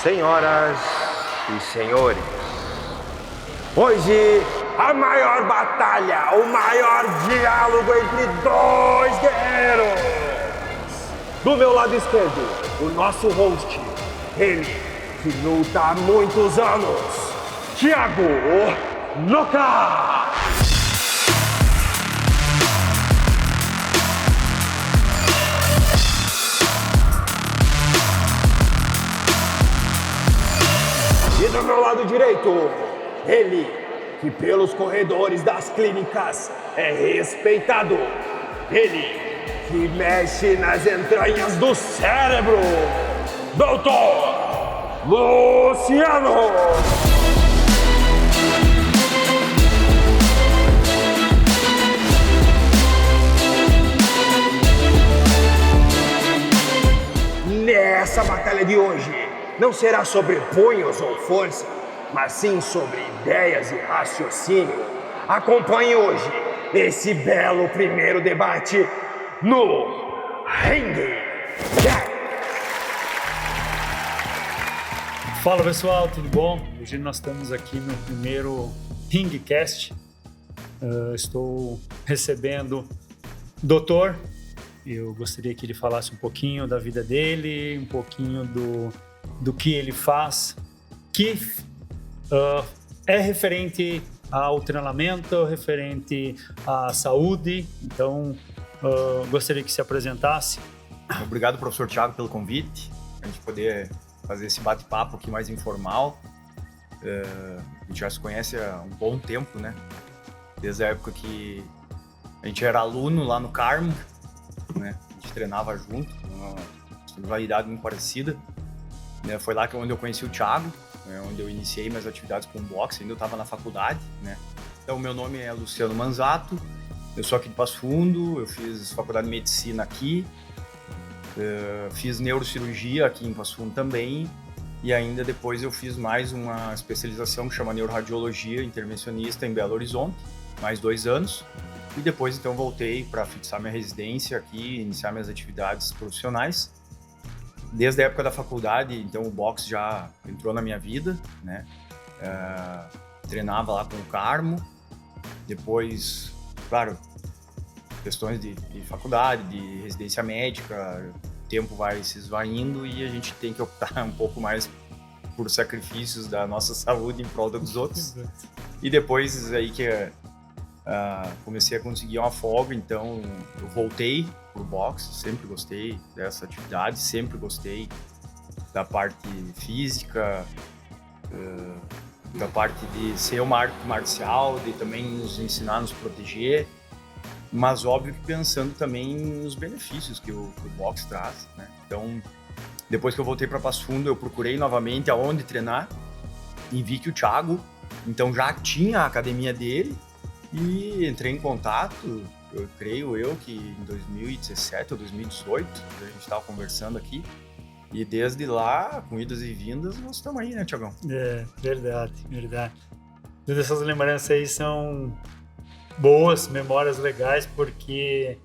Senhoras e senhores, hoje a maior batalha, o maior diálogo entre dois guerreiros. Do meu lado esquerdo, o nosso host, ele que luta há muitos anos, Thiago Noca. E do meu lado direito, ele que pelos corredores das clínicas é respeitado, ele que mexe nas entranhas do cérebro, Doutor Luciano! Nessa batalha de hoje, não será sobre punhos ou força, mas sim sobre ideias e raciocínio. Acompanhe hoje esse belo primeiro debate no Ringue. Fala pessoal, tudo bom? Hoje nós estamos aqui no primeiro Ringcast. Estou recebendo o Doutor. Eu gostaria que ele falasse um pouquinho da vida dele, um pouquinho do que ele faz, que é referente ao treinamento, referente à saúde. Então, gostaria que se apresentasse. Obrigado, professor Thiago, pelo convite, a gente poder fazer esse bate-papo aqui mais informal. A gente já se conhece há um bom tempo, né? Desde a época que a gente era aluno lá no Carmo, né? A gente treinava junto, uma rivalidade muito parecida. Foi lá onde eu conheci o Thiago, onde eu iniciei minhas atividades com boxe, ainda eu estava na faculdade, né? Então, meu nome é Luciano Manzato, eu sou aqui de Passo Fundo, eu fiz faculdade de medicina aqui, fiz neurocirurgia aqui em Passo Fundo também, e ainda depois eu fiz mais uma especialização que chama neuroradiologia intervencionista em Belo Horizonte, mais 2 anos, e depois então voltei para fixar minha residência aqui, iniciar minhas atividades profissionais. Desde a época da faculdade, então o boxe já entrou na minha vida, né? Treinava lá com o Carmo, depois, claro, questões de faculdade, de residência médica, o tempo vai se esvaindo e a gente tem que optar um pouco mais por sacrifícios da nossa saúde em prol dos outros. E depois aí que comecei a conseguir uma folga, então eu voltei pro boxe, sempre gostei dessa atividade, sempre gostei da parte física, da parte de ser uma arte marcial, de também nos ensinar a nos proteger, mas óbvio que pensando também nos benefícios que o boxe traz, né? Então, depois que eu voltei para Passo Fundo, eu procurei novamente aonde treinar e vi que o Thiago, então já tinha a academia dele e entrei em contato. Eu creio que em 2017 ou 2018, a gente estava conversando aqui, e desde lá, com idas e vindas, nós estamos aí, né, Thiagão? Verdade. Todas essas lembranças aí são boas, memórias legais, porque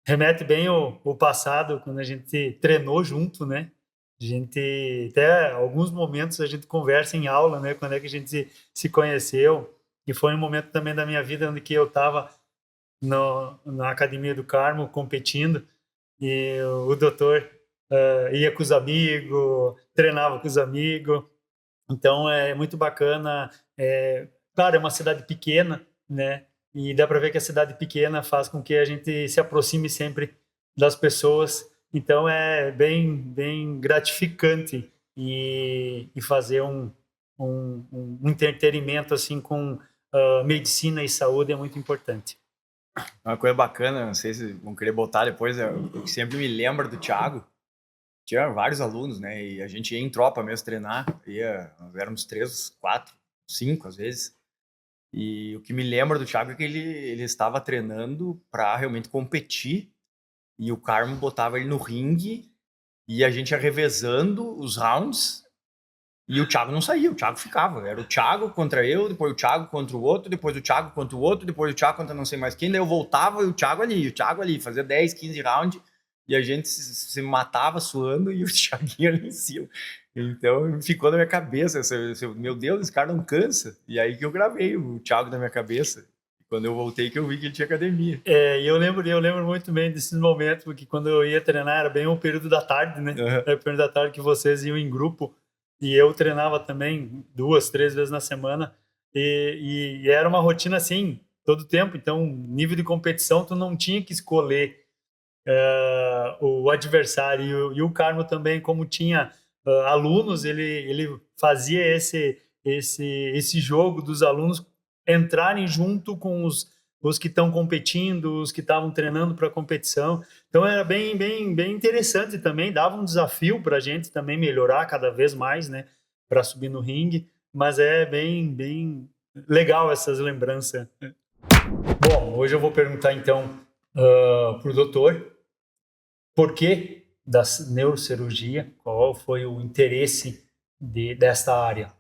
remete bem ao passado, quando a gente treinou junto, né? A gente, até alguns momentos a gente conversa em aula, né? Quando é que a gente se conheceu. E foi um momento também da minha vida onde que eu estava na Academia do Carmo competindo e o doutor ia com os amigos, treinava com os amigos. Então é muito bacana. Claro, é uma cidade pequena, né? E dá para ver que a cidade pequena faz com que a gente se aproxime sempre das pessoas. Então é bem gratificante e fazer um entretenimento assim com medicina e saúde é muito importante. Uma coisa bacana, não sei se vão querer botar depois, o que sempre me lembra do Thiago, tinha vários alunos, né, e a gente ia em tropa mesmo treinar, nós éramos 3, 4, 5 às vezes, e o que me lembra do Thiago é que ele estava treinando para realmente competir, e o Carmo botava ele no ringue, e a gente ia revezando os rounds, e o Thiago não saía, o Thiago ficava. Era o Thiago contra eu, depois o Thiago contra o outro, depois o Thiago contra o outro, depois o Thiago contra não sei mais quem, daí eu voltava e o Thiago ali, fazia 10, 15 rounds, e a gente se matava suando e o Thiaguinho ali em cima. Então ficou na minha cabeça, meu Deus, esse cara não cansa. E aí que eu gravei o Thiago na minha cabeça. Quando eu voltei que eu vi que ele tinha academia. E eu lembro muito bem desses momentos, porque quando eu ia treinar era bem o período da tarde, né? Era o período da tarde que vocês iam em grupo e eu treinava também 2, 3 vezes na semana e era uma rotina assim, todo tempo. Então, nível de competição, tu não tinha que escolher o adversário e o Carmo também, como tinha alunos, ele fazia esse jogo dos alunos entrarem junto com os que estão competindo, os que estavam treinando para a competição. Então era bem interessante também, dava um desafio para a gente também melhorar cada vez mais, né, para subir no ringue, mas é bem legal essas lembranças. Bom, hoje eu vou perguntar então para o doutor por que da neurocirurgia, qual foi o interesse desta área.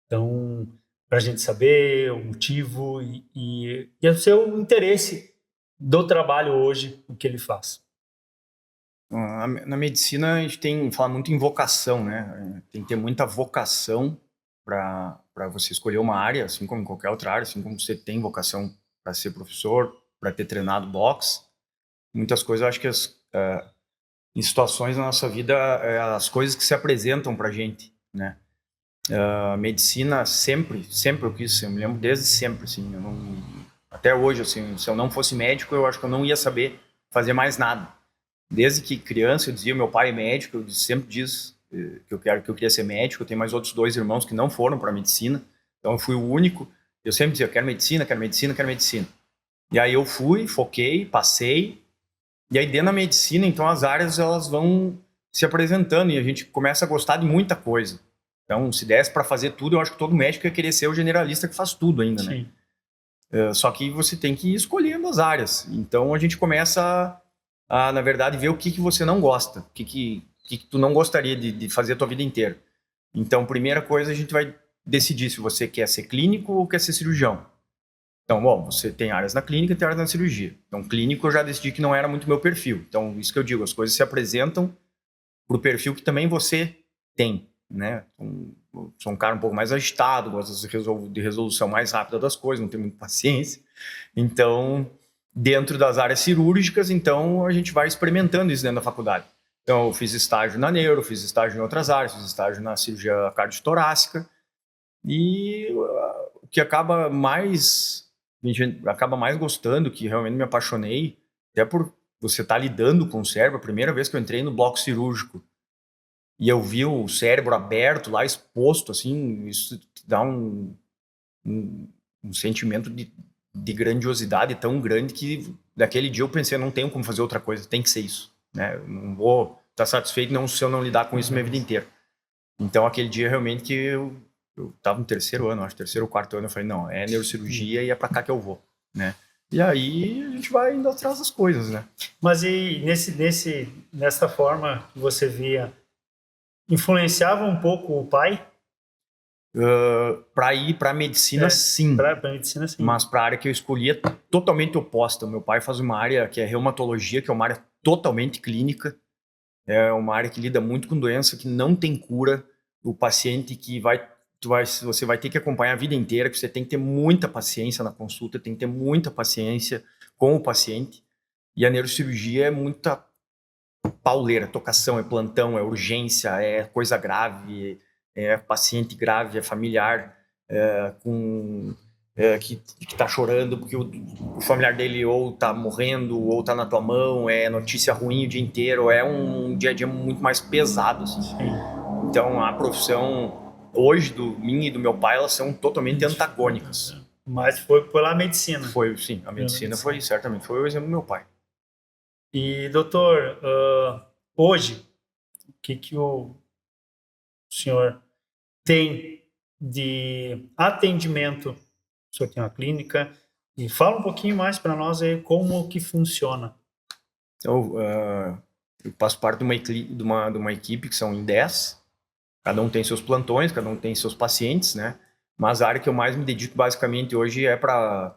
Então, para a gente saber o motivo e o seu interesse do trabalho hoje, o que ele faz. Na medicina, a gente tem que falar muito em vocação, né? Tem que ter muita vocação para você escolher uma área, assim como qualquer outra área, assim como você tem vocação para ser professor, para ter treinado boxe. Muitas coisas, eu acho que em situações na nossa vida, as coisas que se apresentam para a gente, né? A medicina sempre eu quis, eu me lembro desde sempre, assim, até hoje, assim, se eu não fosse médico, eu acho que eu não ia saber fazer mais nada. Desde que criança, eu dizia, meu pai é médico, eu sempre disse que eu queria ser médico. Eu tenho mais outros 2 irmãos que não foram para medicina, então eu fui o único. Eu sempre dizia, eu quero medicina, quero medicina, quero medicina. E aí eu fui, foquei, passei, e aí dentro da medicina, então as áreas elas vão se apresentando e a gente começa a gostar de muita coisa. Então, se desse para fazer tudo, eu acho que todo médico ia querer ser o generalista que faz tudo ainda, né? Só que você tem que ir escolhendo as áreas. Então, a gente começa na verdade, ver o que você não gosta, o que tu não gostaria de fazer a tua vida inteira. Então, primeira coisa, a gente vai decidir se você quer ser clínico ou quer ser cirurgião. Então, bom, você tem áreas na clínica e tem áreas na cirurgia. Então, clínico eu já decidi que não era muito meu perfil. Então, isso que eu digo, as coisas se apresentam para o perfil que também você tem, né? Então, sou um cara um pouco mais agitado, gosto de resolução mais rápida das coisas, não tenho muita paciência. Então, dentro das áreas cirúrgicas, então a gente vai experimentando isso dentro da faculdade. Então eu fiz estágio na neuro, fiz estágio em outras áreas, fiz estágio na cirurgia cardiotorácica e o que acaba mais, a gente acaba mais gostando, que realmente me apaixonei, até por você estar lidando com o cérebro. A primeira vez que eu entrei no bloco cirúrgico e eu vi o cérebro aberto lá, exposto, assim, isso dá um sentimento de grandiosidade tão grande que daquele dia eu pensei, não tenho como fazer outra coisa, tem que ser isso, né? Eu não vou estar satisfeito se eu não lidar com isso minha vida inteira. Então aquele dia realmente que eu estava no 3º ano, acho 3º ou 4º ano, eu falei, não, é neurocirurgia e é para cá que eu vou, né? E aí a gente vai indo atrás das coisas, né? Mas e nessa forma que você via, influenciava um pouco o pai? Para ir para medicina, sim. Para medicina, sim. Mas para a área que eu escolhi é totalmente oposta. Meu pai faz uma área que é reumatologia, que é uma área totalmente clínica. É uma área que lida muito com doença que não tem cura. O paciente que você vai ter que acompanhar a vida inteira, que você tem que ter muita paciência na consulta, tem que ter muita paciência com o paciente. E a neurocirurgia é muita pauleira, tocação, é plantão, é urgência, é coisa grave, é paciente grave, é familiar, que está chorando porque o familiar dele ou está morrendo ou está na tua mão, é notícia ruim o dia inteiro, é um dia a dia muito mais pesado, assim. Então a profissão hoje do mim e do meu pai, elas são totalmente antagônicas. Mas foi pela medicina. Foi, sim, a medicina foi, certamente, foi o exemplo do meu pai. E doutor, hoje, o que o senhor tem de atendimento? O senhor tem uma clínica, e fala um pouquinho mais para nós aí como que funciona. Então, eu faço parte de uma equipe que são em 10, cada um tem seus plantões, cada um tem seus pacientes, né? Mas a área que eu mais me dedico basicamente hoje é para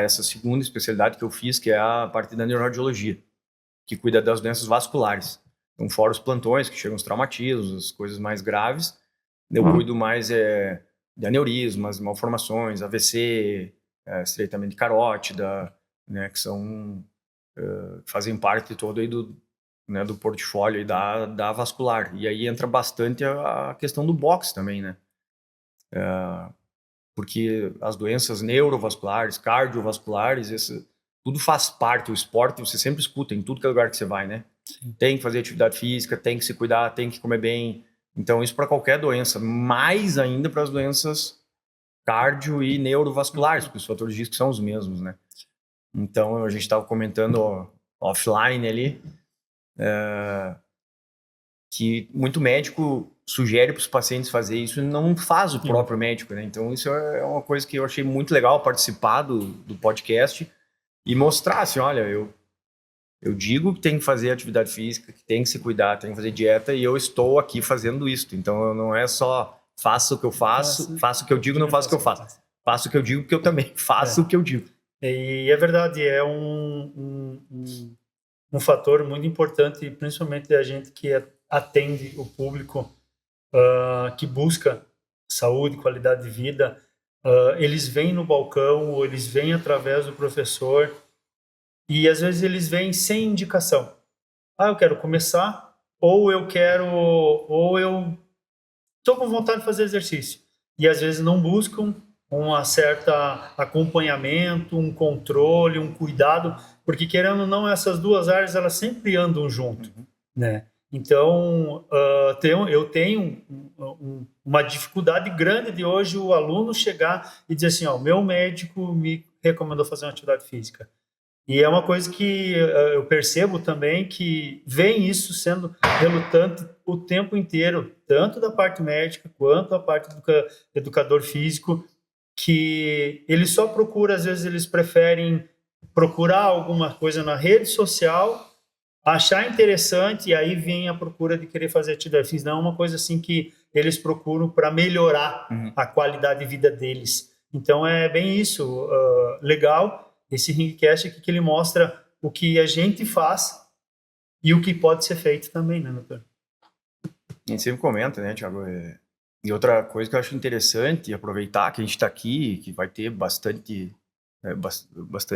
essa segunda especialidade que eu fiz, que é a parte da neuroradiologia, que cuida das doenças vasculares. Então, fora os plantões, que chegam os traumatismos, as coisas mais graves, eu cuido mais de aneurismas, malformações, AVC, estreitamento de carótida, né, que são, fazem parte todo aí do portfólio aí da vascular. E aí entra bastante a questão do boxe também, né? Porque as doenças neurovasculares, cardiovasculares, tudo faz parte. O esporte você sempre escuta em tudo que é lugar que você vai, né? Sim. Tem que fazer atividade física, tem que se cuidar, tem que comer bem. Então isso para qualquer doença, mais ainda para as doenças cardio e neurovasculares, porque os fatores de risco são os mesmos, né? Então a gente estava comentando offline ali, que muito médico sugere para os pacientes fazer isso e não faz o próprio médico, né? Então isso é uma coisa que eu achei muito legal participar do podcast e mostrar assim, olha, eu digo que tem que fazer atividade física, que tem que se cuidar, tem que fazer dieta e eu estou aqui fazendo isso. Então não é só faço o que eu faço, faço o que eu digo, não faço o que eu faço. Faço o que eu digo porque eu também faço o que eu digo. E é verdade, é um fator muito importante, principalmente a gente que atende o público, que busca saúde, qualidade de vida. Eles vêm no balcão, ou eles vêm através do professor, e às vezes eles vêm sem indicação. Eu quero começar, ou eu estou com vontade de fazer exercício. E às vezes não buscam um certo acompanhamento, um controle, um cuidado, porque querendo ou não, essas duas áreas elas sempre andam junto, né? Então, eu tenho uma dificuldade grande de hoje o aluno chegar e dizer assim, meu médico me recomendou fazer uma atividade física. E é uma coisa que eu percebo também que vem isso sendo relutante o tempo inteiro, tanto da parte médica quanto da parte do educador físico, que ele só procura, às vezes eles preferem procurar alguma coisa na rede social, achar interessante e aí vem a procura de querer fazer atividade física. Não é uma coisa assim que eles procuram para melhorar a qualidade de vida deles. Então é bem isso, legal. Esse Ringcast aqui que ele mostra o que a gente faz e o que pode ser feito também, né, doutor? A gente sempre comenta, né, Thiago? E outra coisa que eu acho interessante, aproveitar que a gente está aqui, que vai ter bastante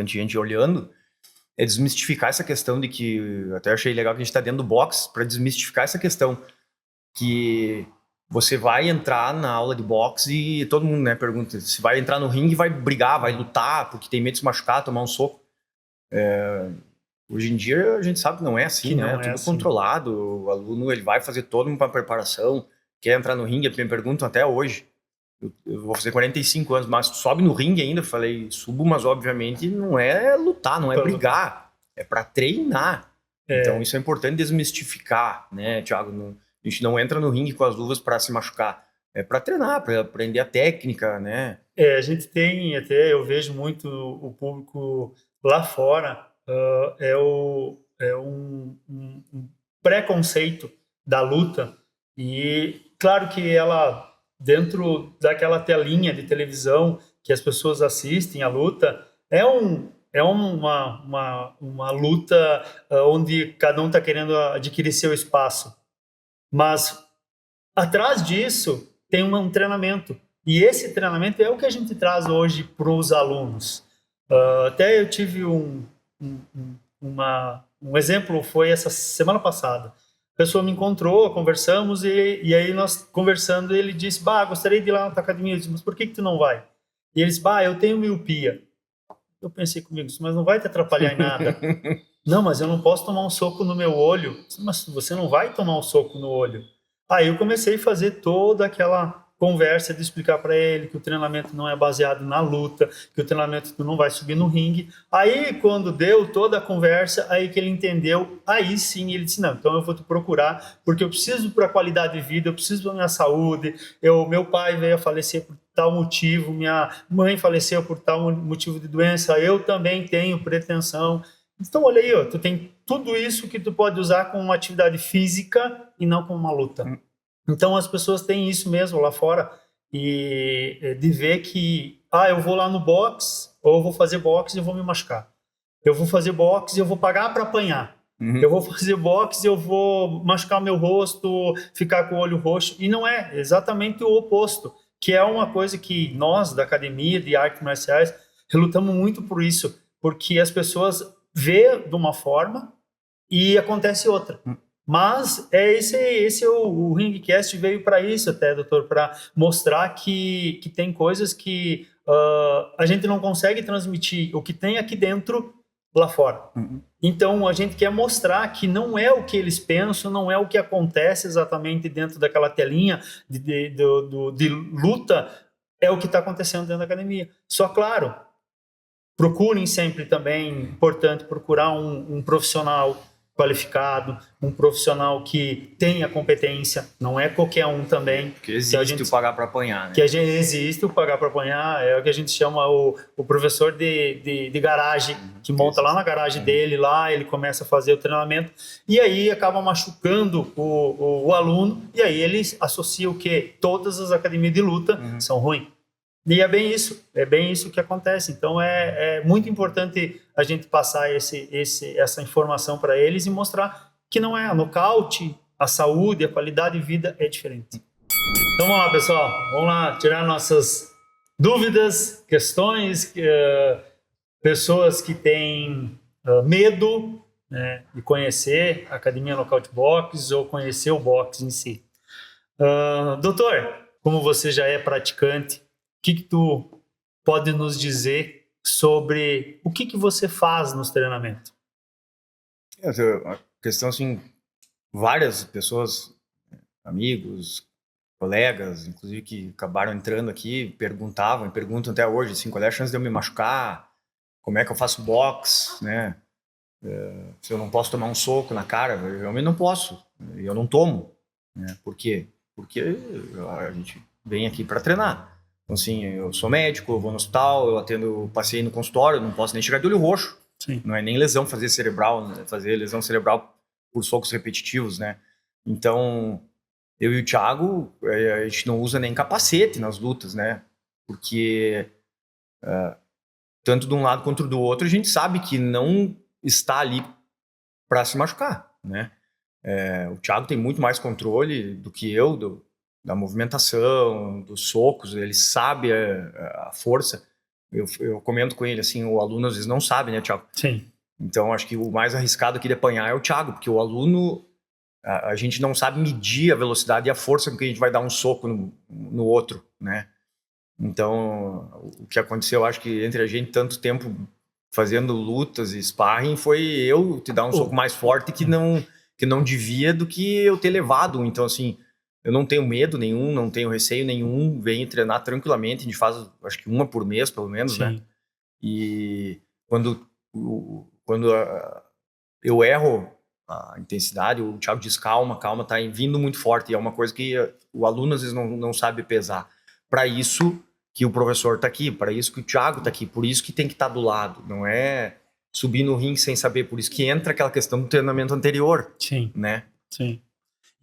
gente olhando, é desmistificar essa questão de que, até achei legal que a gente está dentro do box, para desmistificar essa questão que você vai entrar na aula de boxe e todo mundo, né, pergunta se vai entrar no ringue e vai brigar, vai lutar, porque tem medo de se machucar, tomar um soco. Hoje em dia a gente sabe que não é assim, né? É tudo assim. Controlado, o aluno ele vai fazer toda uma preparação, quer entrar no ringue, me perguntam até hoje. Eu vou fazer 45 anos, mas sobe no ringue ainda? Eu falei, subo, mas obviamente não é lutar, não é brigar, é para treinar. Então isso é importante desmistificar, né, Thiago? A gente não entra no ringue com as luvas para se machucar. É para treinar, para aprender a técnica, né? A gente tem, até eu vejo muito o público lá fora, um preconceito da luta. E claro que ela, dentro daquela telinha de televisão que as pessoas assistem a luta, é uma luta onde cada um está querendo adquirir seu espaço. Mas atrás disso tem um treinamento. E esse treinamento é o que a gente traz hoje para os alunos. Até eu tive um exemplo, foi essa semana passada. A pessoa me encontrou, conversamos, e aí nós conversando, ele disse, gostaria de ir lá na tua academia. Eu disse, mas por que tu não vai? E ele disse, eu tenho miopia. Eu pensei comigo, mas não vai te atrapalhar em nada. Não, mas eu não posso tomar um soco no meu olho. Mas você não vai tomar um soco no olho. Aí eu comecei a fazer toda aquela conversa de explicar para ele que o treinamento não é baseado na luta, que o treinamento tu não vai subir no ringue. Aí quando deu toda a conversa, aí que ele entendeu, aí sim ele disse, não, então eu vou te procurar, porque eu preciso para a qualidade de vida, eu preciso da minha saúde, meu pai veio a falecer por tal motivo, minha mãe faleceu por tal motivo de doença, eu também tenho pretensão. Então olha aí, tu tem tudo isso que tu pode usar como uma atividade física e não como uma luta. Então as pessoas têm isso mesmo lá fora, e de ver que eu vou lá no boxe, ou eu vou fazer boxe e vou me machucar. Eu vou fazer boxe e eu vou pagar para apanhar. Eu vou fazer boxe, eu vou machucar meu rosto, ficar com o olho roxo. E não é, exatamente o oposto, que é uma coisa que nós, da academia de artes marciais, relutamos muito por isso, porque as pessoas vê de uma forma e acontece outra. Mas esse é o Ringcast veio para isso até, doutor, para mostrar que tem coisas que a gente não consegue transmitir o que tem aqui dentro lá fora. Então a gente quer mostrar que não é o que eles pensam, não é o que acontece exatamente dentro daquela telinha de luta, é o que está acontecendo dentro da academia. Só claro, procurem sempre também, importante, procurar um profissional qualificado, um profissional que tenha competência, não é qualquer um também. Porque existe o pagar para apanhar, né? Que existe o pagar para apanhar, é o que a gente chama o professor de garagem, que monta lá na garagem dele, lá ele começa a fazer o treinamento, e aí acaba machucando o aluno, e aí ele associa o quê? Todas as academias de luta são ruins. E é bem isso que acontece. Então é muito importante a gente passar essa informação para eles e mostrar que não é a nocaute, a saúde, a qualidade de vida é diferente. Então vamos lá, pessoal, vamos lá tirar nossas dúvidas, questões, pessoas que têm medo, né, de conhecer a Academia Nocaute Box ou conhecer o boxe em si. Doutor, como você já é praticante, o que tu pode nos dizer sobre o que você faz nos treinamentos? A questão, assim, várias pessoas, amigos, colegas, inclusive que acabaram entrando aqui, perguntam até hoje, assim, qual é a chance de eu me machucar, como é que eu faço boxe, né? Se eu não posso tomar um soco na cara, eu realmente não posso, eu não tomo, né? Por quê? Porque a gente vem aqui para treinar. Então, assim, eu sou médico, eu vou no hospital, eu atendo, passei no consultório, eu não posso nem chegar de olho roxo. Sim. Não é nem lesão fazer lesão cerebral por socos repetitivos, né? Então, eu e o Thiago, a gente não usa nem capacete nas lutas, né? Porque tanto de um lado quanto do outro, a gente sabe que não está ali para se machucar, né? O Thiago tem muito mais controle do que eu, da movimentação, dos socos, ele sabe a força. Eu comento com ele, assim, o aluno às vezes não sabe, né, Thiago? Sim. Então, acho que o mais arriscado aqui de apanhar é o Thiago, porque o aluno, a gente não sabe medir a velocidade e a força com que a gente vai dar um soco no outro, né? Então, o que aconteceu, acho que entre a gente tanto tempo fazendo lutas e sparring, foi eu te dar um soco mais forte que não devia do que eu ter levado. Então, assim, eu não tenho medo nenhum, não tenho receio nenhum, venho treinar tranquilamente, a gente faz, acho que uma por mês, pelo menos, Sim. né? E quando eu erro a intensidade, o Thiago diz calma, tá vindo muito forte, e é uma coisa que o aluno às vezes não sabe pesar. Para isso que o professor tá aqui, para isso que o Thiago tá aqui, por isso que tem que estar do lado, não é subir no ringue sem saber, por isso que entra aquela questão do treinamento anterior. Sim. Né? Sim.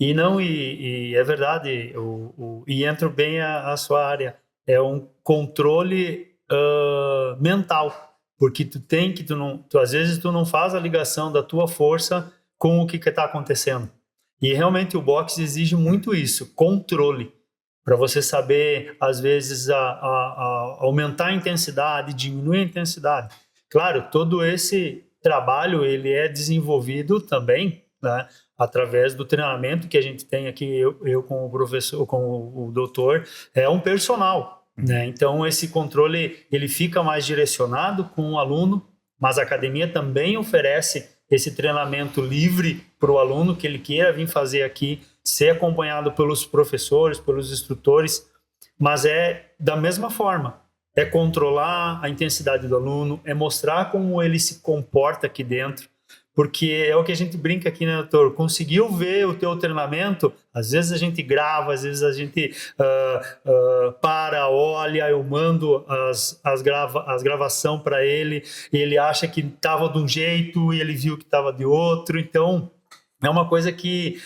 E é verdade, e entra bem a sua área, é um controle mental, porque às vezes tu não faz a ligação da tua força com o que está acontecendo. E realmente o boxe exige muito isso, controle, para você saber, às vezes, aumentar a intensidade, diminuir a intensidade. Claro, todo esse trabalho ele é desenvolvido também, né, através do treinamento que a gente tem aqui, eu com o professor, com o doutor, é um personal, né? Então esse controle ele fica mais direcionado com o aluno, mas a academia também oferece esse treinamento livre para o aluno que ele queira vir fazer aqui, ser acompanhado pelos professores, pelos instrutores, mas é da mesma forma, é controlar a intensidade do aluno, é mostrar como ele se comporta aqui dentro, porque é o que a gente brinca aqui, né, doutor? Conseguiu ver o teu treinamento? Às vezes a gente grava, às vezes a gente olha, eu mando as gravações para ele, e ele acha que estava de um jeito e ele viu que estava de outro. Então, é uma coisa que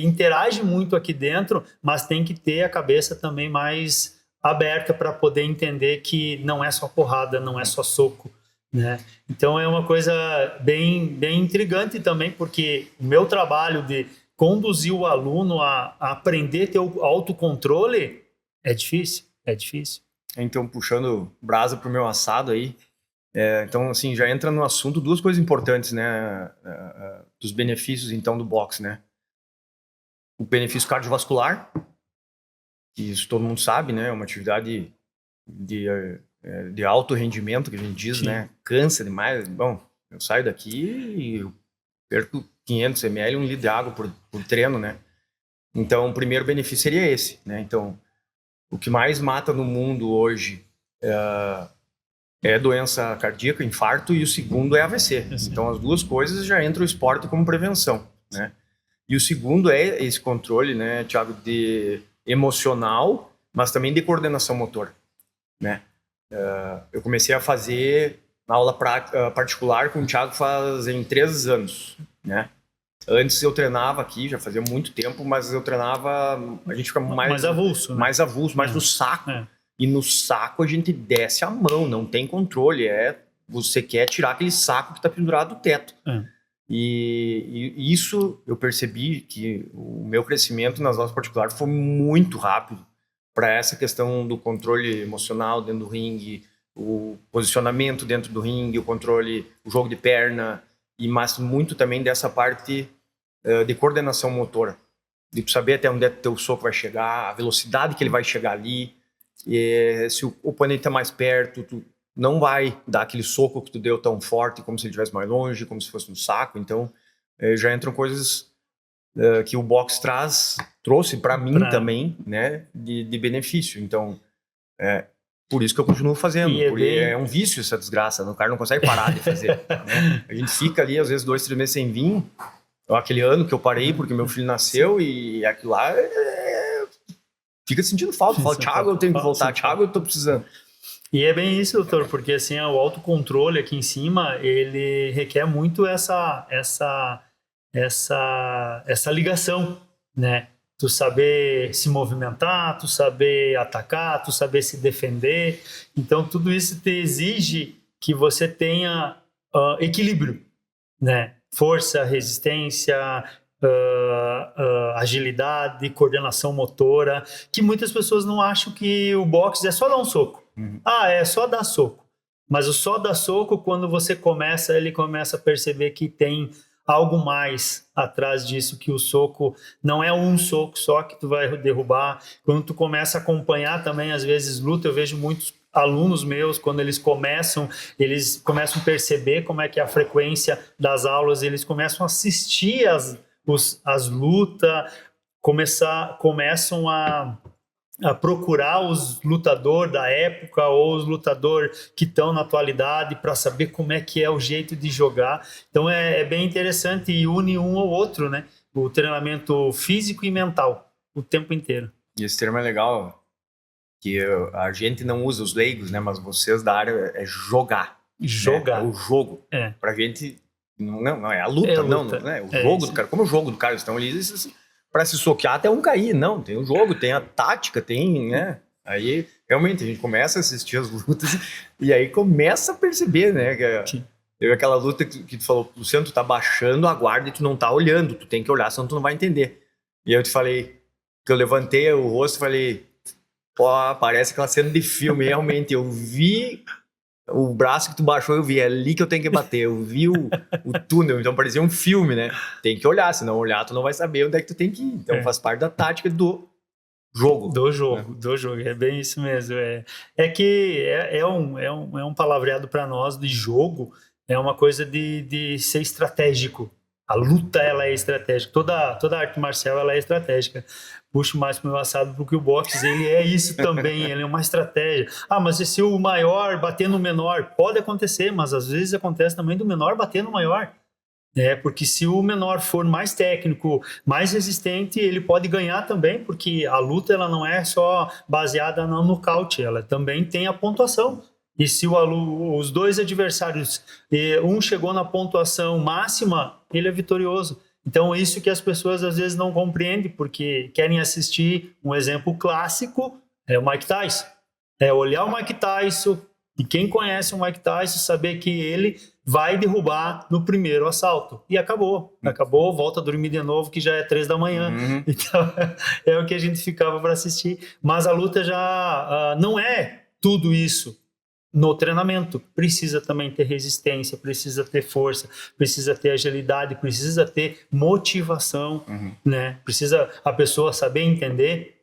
interage muito aqui dentro, mas tem que ter a cabeça também mais aberta para poder entender que não é só porrada, não é só soco, né? Então é uma coisa bem intrigante também, porque o meu trabalho de conduzir o aluno a aprender a ter o autocontrole é difícil, é difícil. Então, puxando brasa pro meu assado aí, então, assim, já entra no assunto duas coisas importantes, né, dos benefícios, então, do boxe, né? O benefício cardiovascular, que isso todo mundo sabe, né? É uma atividade de alto rendimento, que a gente diz, Sim. né? Cansa demais. Bom, eu saio daqui e eu perco 500 ml, 1 litro de água por treino, né? Então, o primeiro benefício seria esse, né? Então, o que mais mata no mundo hoje é doença cardíaca, infarto, e o segundo é AVC. Então, as duas coisas já entra o esporte como prevenção, né? E o segundo é esse controle, né, Thiago, de emocional, mas também de coordenação motora, né? Eu comecei a fazer aula particular com o Thiago fazem 3 anos, né? Antes eu treinava aqui, já fazia muito tempo, mas eu treinava, a gente fica mais avulso, né? Mais avulso, mais no saco. E no saco a gente desce a mão, não tem controle, você quer tirar aquele saco que está pendurado do teto. E isso eu percebi que o meu crescimento nas aulas particulares foi muito rápido para essa questão do controle emocional dentro do ringue, o posicionamento dentro do ringue, o controle, o jogo de perna, mas muito também dessa parte de coordenação motora, de saber até onde teu soco vai chegar, a velocidade que ele vai chegar ali, se o oponente está mais perto, tu não vai dar aquele soco que tu deu tão forte como se ele estivesse mais longe, como se fosse no saco. Então já entram coisas que o boxe trouxe para mim também, né, de benefício. Então por isso que eu continuo fazendo, porque é um vício essa desgraça, o cara não consegue parar de fazer, né? A gente fica ali às vezes 2, 3 meses sem vir. Aquele ano que eu parei porque meu filho nasceu, e aquilo lá fica sentindo falta. Fala, Thiago, eu tenho que voltar, Thiago, eu tô precisando. E é bem isso, doutor, porque assim, o autocontrole aqui em cima, ele requer muito essa ligação, né? Tu saber se movimentar, tu saber atacar, tu saber se defender. Então, tudo isso te exige que você tenha equilíbrio, né? Força, resistência, agilidade, coordenação motora, que muitas pessoas não acham que o boxe é só dar um soco. É só dar soco. Mas o só dar soco, quando você ele começa a perceber que tem algo mais atrás disso, que o soco não é um soco só que tu vai derrubar. Quando tu começa a acompanhar também, às vezes, luta, eu vejo muitos alunos meus, quando eles começam a perceber como é que é a frequência das aulas, eles começam a assistir as lutas, começam a procurar os lutadores da época ou os lutadores que estão na atualidade para saber como é que é o jeito de jogar. Então é bem interessante e une um ao outro, né? O treinamento físico e mental o tempo inteiro. E esse termo é legal, que a gente não usa, os leigos, né? Mas vocês da área é jogar. Jogar. Né? É o jogo. Pra gente, não é a luta, não é o jogo do cara. Como o jogo do cara, estão ali para se soquear até um cair. Não, tem o jogo, tem a tática, tem, né? Aí, realmente, a gente começa a assistir as lutas e aí começa a perceber, né? Teve aquela luta que tu falou, Luciano, tu tá baixando a guarda e tu não tá olhando, tu tem que olhar, senão tu não vai entender. E aí eu te falei, que eu levantei o rosto e falei, pô, parece aquela cena de filme, realmente, eu vi o braço que tu baixou, eu vi, é ali que eu tenho que bater, eu vi o túnel, então parecia um filme, né? Tem que olhar, se não olhar tu não vai saber onde é que tu tem que ir, então faz parte da tática do jogo. Do jogo, é bem isso mesmo. É que é um palavreado para nós de jogo, é uma coisa de ser estratégico. A luta, ela é estratégica. Toda arte marcial, ela é estratégica. Puxo mais pro meu assado porque o boxe, ele é isso também, ele é uma estratégia. Mas e se o maior bater no menor? Pode acontecer, mas às vezes acontece também do menor bater no maior. Porque se o menor for mais técnico, mais resistente, ele pode ganhar também, porque a luta ela não é só baseada no nocaute, ela também tem a pontuação. E se os dois adversários, um chegou na pontuação máxima, ele é vitorioso. Então, isso que as pessoas às vezes não compreendem, porque querem assistir um exemplo clássico, é o Mike Tyson. Olhar o Mike Tyson E quem conhece o Mike Tyson saber que ele vai derrubar no primeiro assalto. E acabou. Acabou, volta a dormir de novo, que já é 3 da manhã. Então, é o que a gente ficava para assistir. Mas a luta já não é tudo isso. No treinamento, precisa também ter resistência, precisa ter força, precisa ter agilidade, precisa ter motivação, né? Precisa a pessoa saber entender.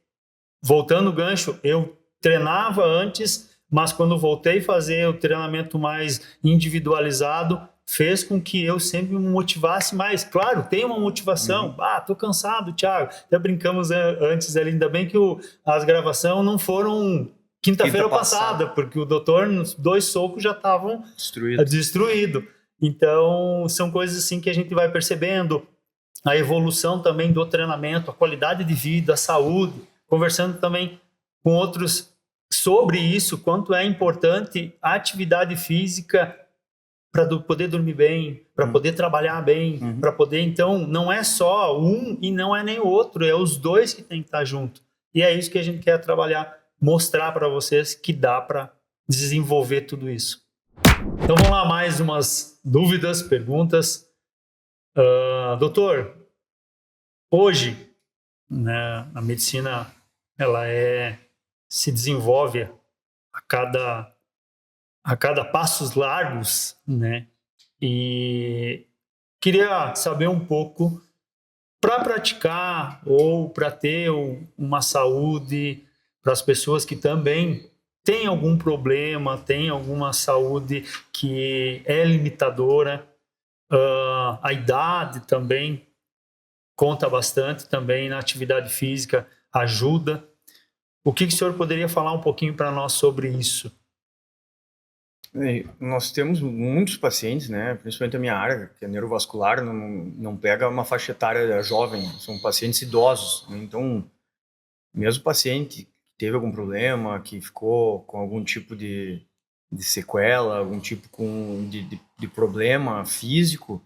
Voltando o gancho, eu treinava antes, mas quando voltei a fazer o treinamento mais individualizado, fez com que eu sempre me motivasse mais. Claro, tem uma motivação. Tô cansado, Thiago. Até brincamos antes ali, ainda bem que as gravações não foram quinta-feira passada, porque o doutor, nos 2 socos, já estavam destruído. Então, são coisas assim que a gente vai percebendo. A evolução também do treinamento, a qualidade de vida, a saúde. Conversando também com outros sobre isso, quanto é importante a atividade física para poder dormir bem, para poder trabalhar bem, para poder... Então, não é só um e não é nem o outro, é os dois que tem que estar junto. E é isso que a gente quer trabalhar, mostrar para vocês que dá para desenvolver tudo isso. Então vamos lá, mais umas dúvidas, perguntas. Doutor, hoje, né, a medicina ela se desenvolve a cada passos largos, né? E queria saber um pouco para praticar ou para ter uma saúde para as pessoas que também têm algum problema, têm alguma saúde que é limitadora. A idade também conta bastante, também na atividade física ajuda. O que o senhor poderia falar um pouquinho para nós sobre isso? Nós temos muitos pacientes, né, principalmente a minha área, que é neurovascular, não pega uma faixa etária jovem, são pacientes idosos, né? Então, mesmo paciente teve algum problema, que ficou com algum tipo de sequela, algum tipo de problema físico,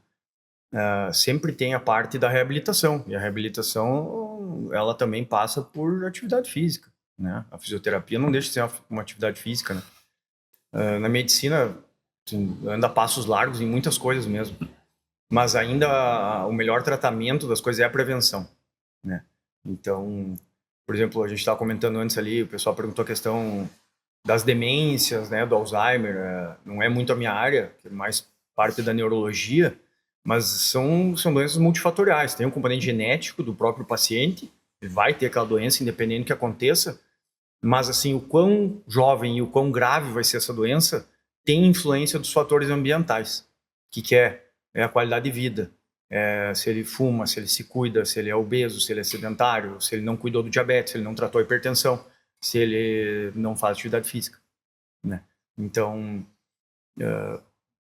sempre tem a parte da reabilitação. E a reabilitação, ela também passa por atividade física, né? A fisioterapia não deixa de ser uma atividade física, né? Na medicina, anda a passos largos em muitas coisas mesmo. Mas ainda o melhor tratamento das coisas é a prevenção, né? Então... Por exemplo, a gente estava comentando antes ali, o pessoal perguntou a questão das demências, né, do Alzheimer. Não é muito a minha área, que é mais parte da neurologia, mas são doenças multifatoriais. Tem um componente genético do próprio paciente, ele vai ter aquela doença independente do que aconteça, mas assim, o quão jovem e o quão grave vai ser essa doença tem influência dos fatores ambientais, que é a qualidade de vida. Se ele fuma, se ele se cuida, se ele é obeso, se ele é sedentário, se ele não cuidou do diabetes, se ele não tratou a hipertensão, se ele não faz atividade física, né? Então,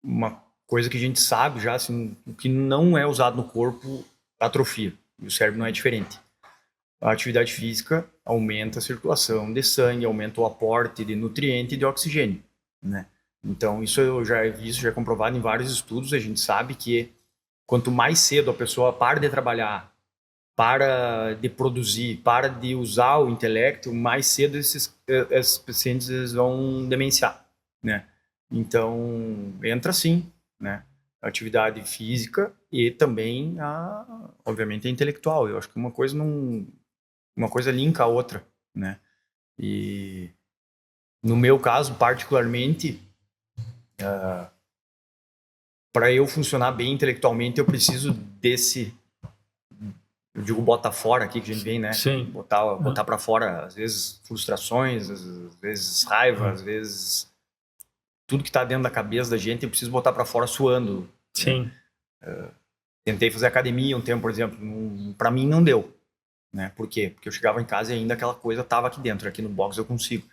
uma coisa que a gente sabe já, assim, o que não é usado no corpo, atrofia, e o cérebro não é diferente. A atividade física aumenta a circulação de sangue, aumenta o aporte de nutriente e de oxigênio, né? Então, isso já é comprovado em vários estudos. A gente sabe que quanto mais cedo a pessoa para de trabalhar, para de produzir, para de usar o intelecto, mais cedo esses pacientes vão demenciar, né? Então, entra sim, né? A atividade física e também, obviamente, a intelectual. Eu acho que uma coisa linka a outra, né? E no meu caso, particularmente, para eu funcionar bem intelectualmente, eu preciso eu digo, bota fora aqui, que a gente vem, né? Sim. Botar para fora, às vezes, frustrações, às vezes raiva, às vezes tudo que tá dentro da cabeça da gente, eu preciso botar para fora suando. Sim. Né? Tentei fazer academia um tempo, por exemplo, para mim não deu, né? Por quê? Porque eu chegava em casa e ainda aquela coisa tava aqui dentro, aqui no box eu consigo.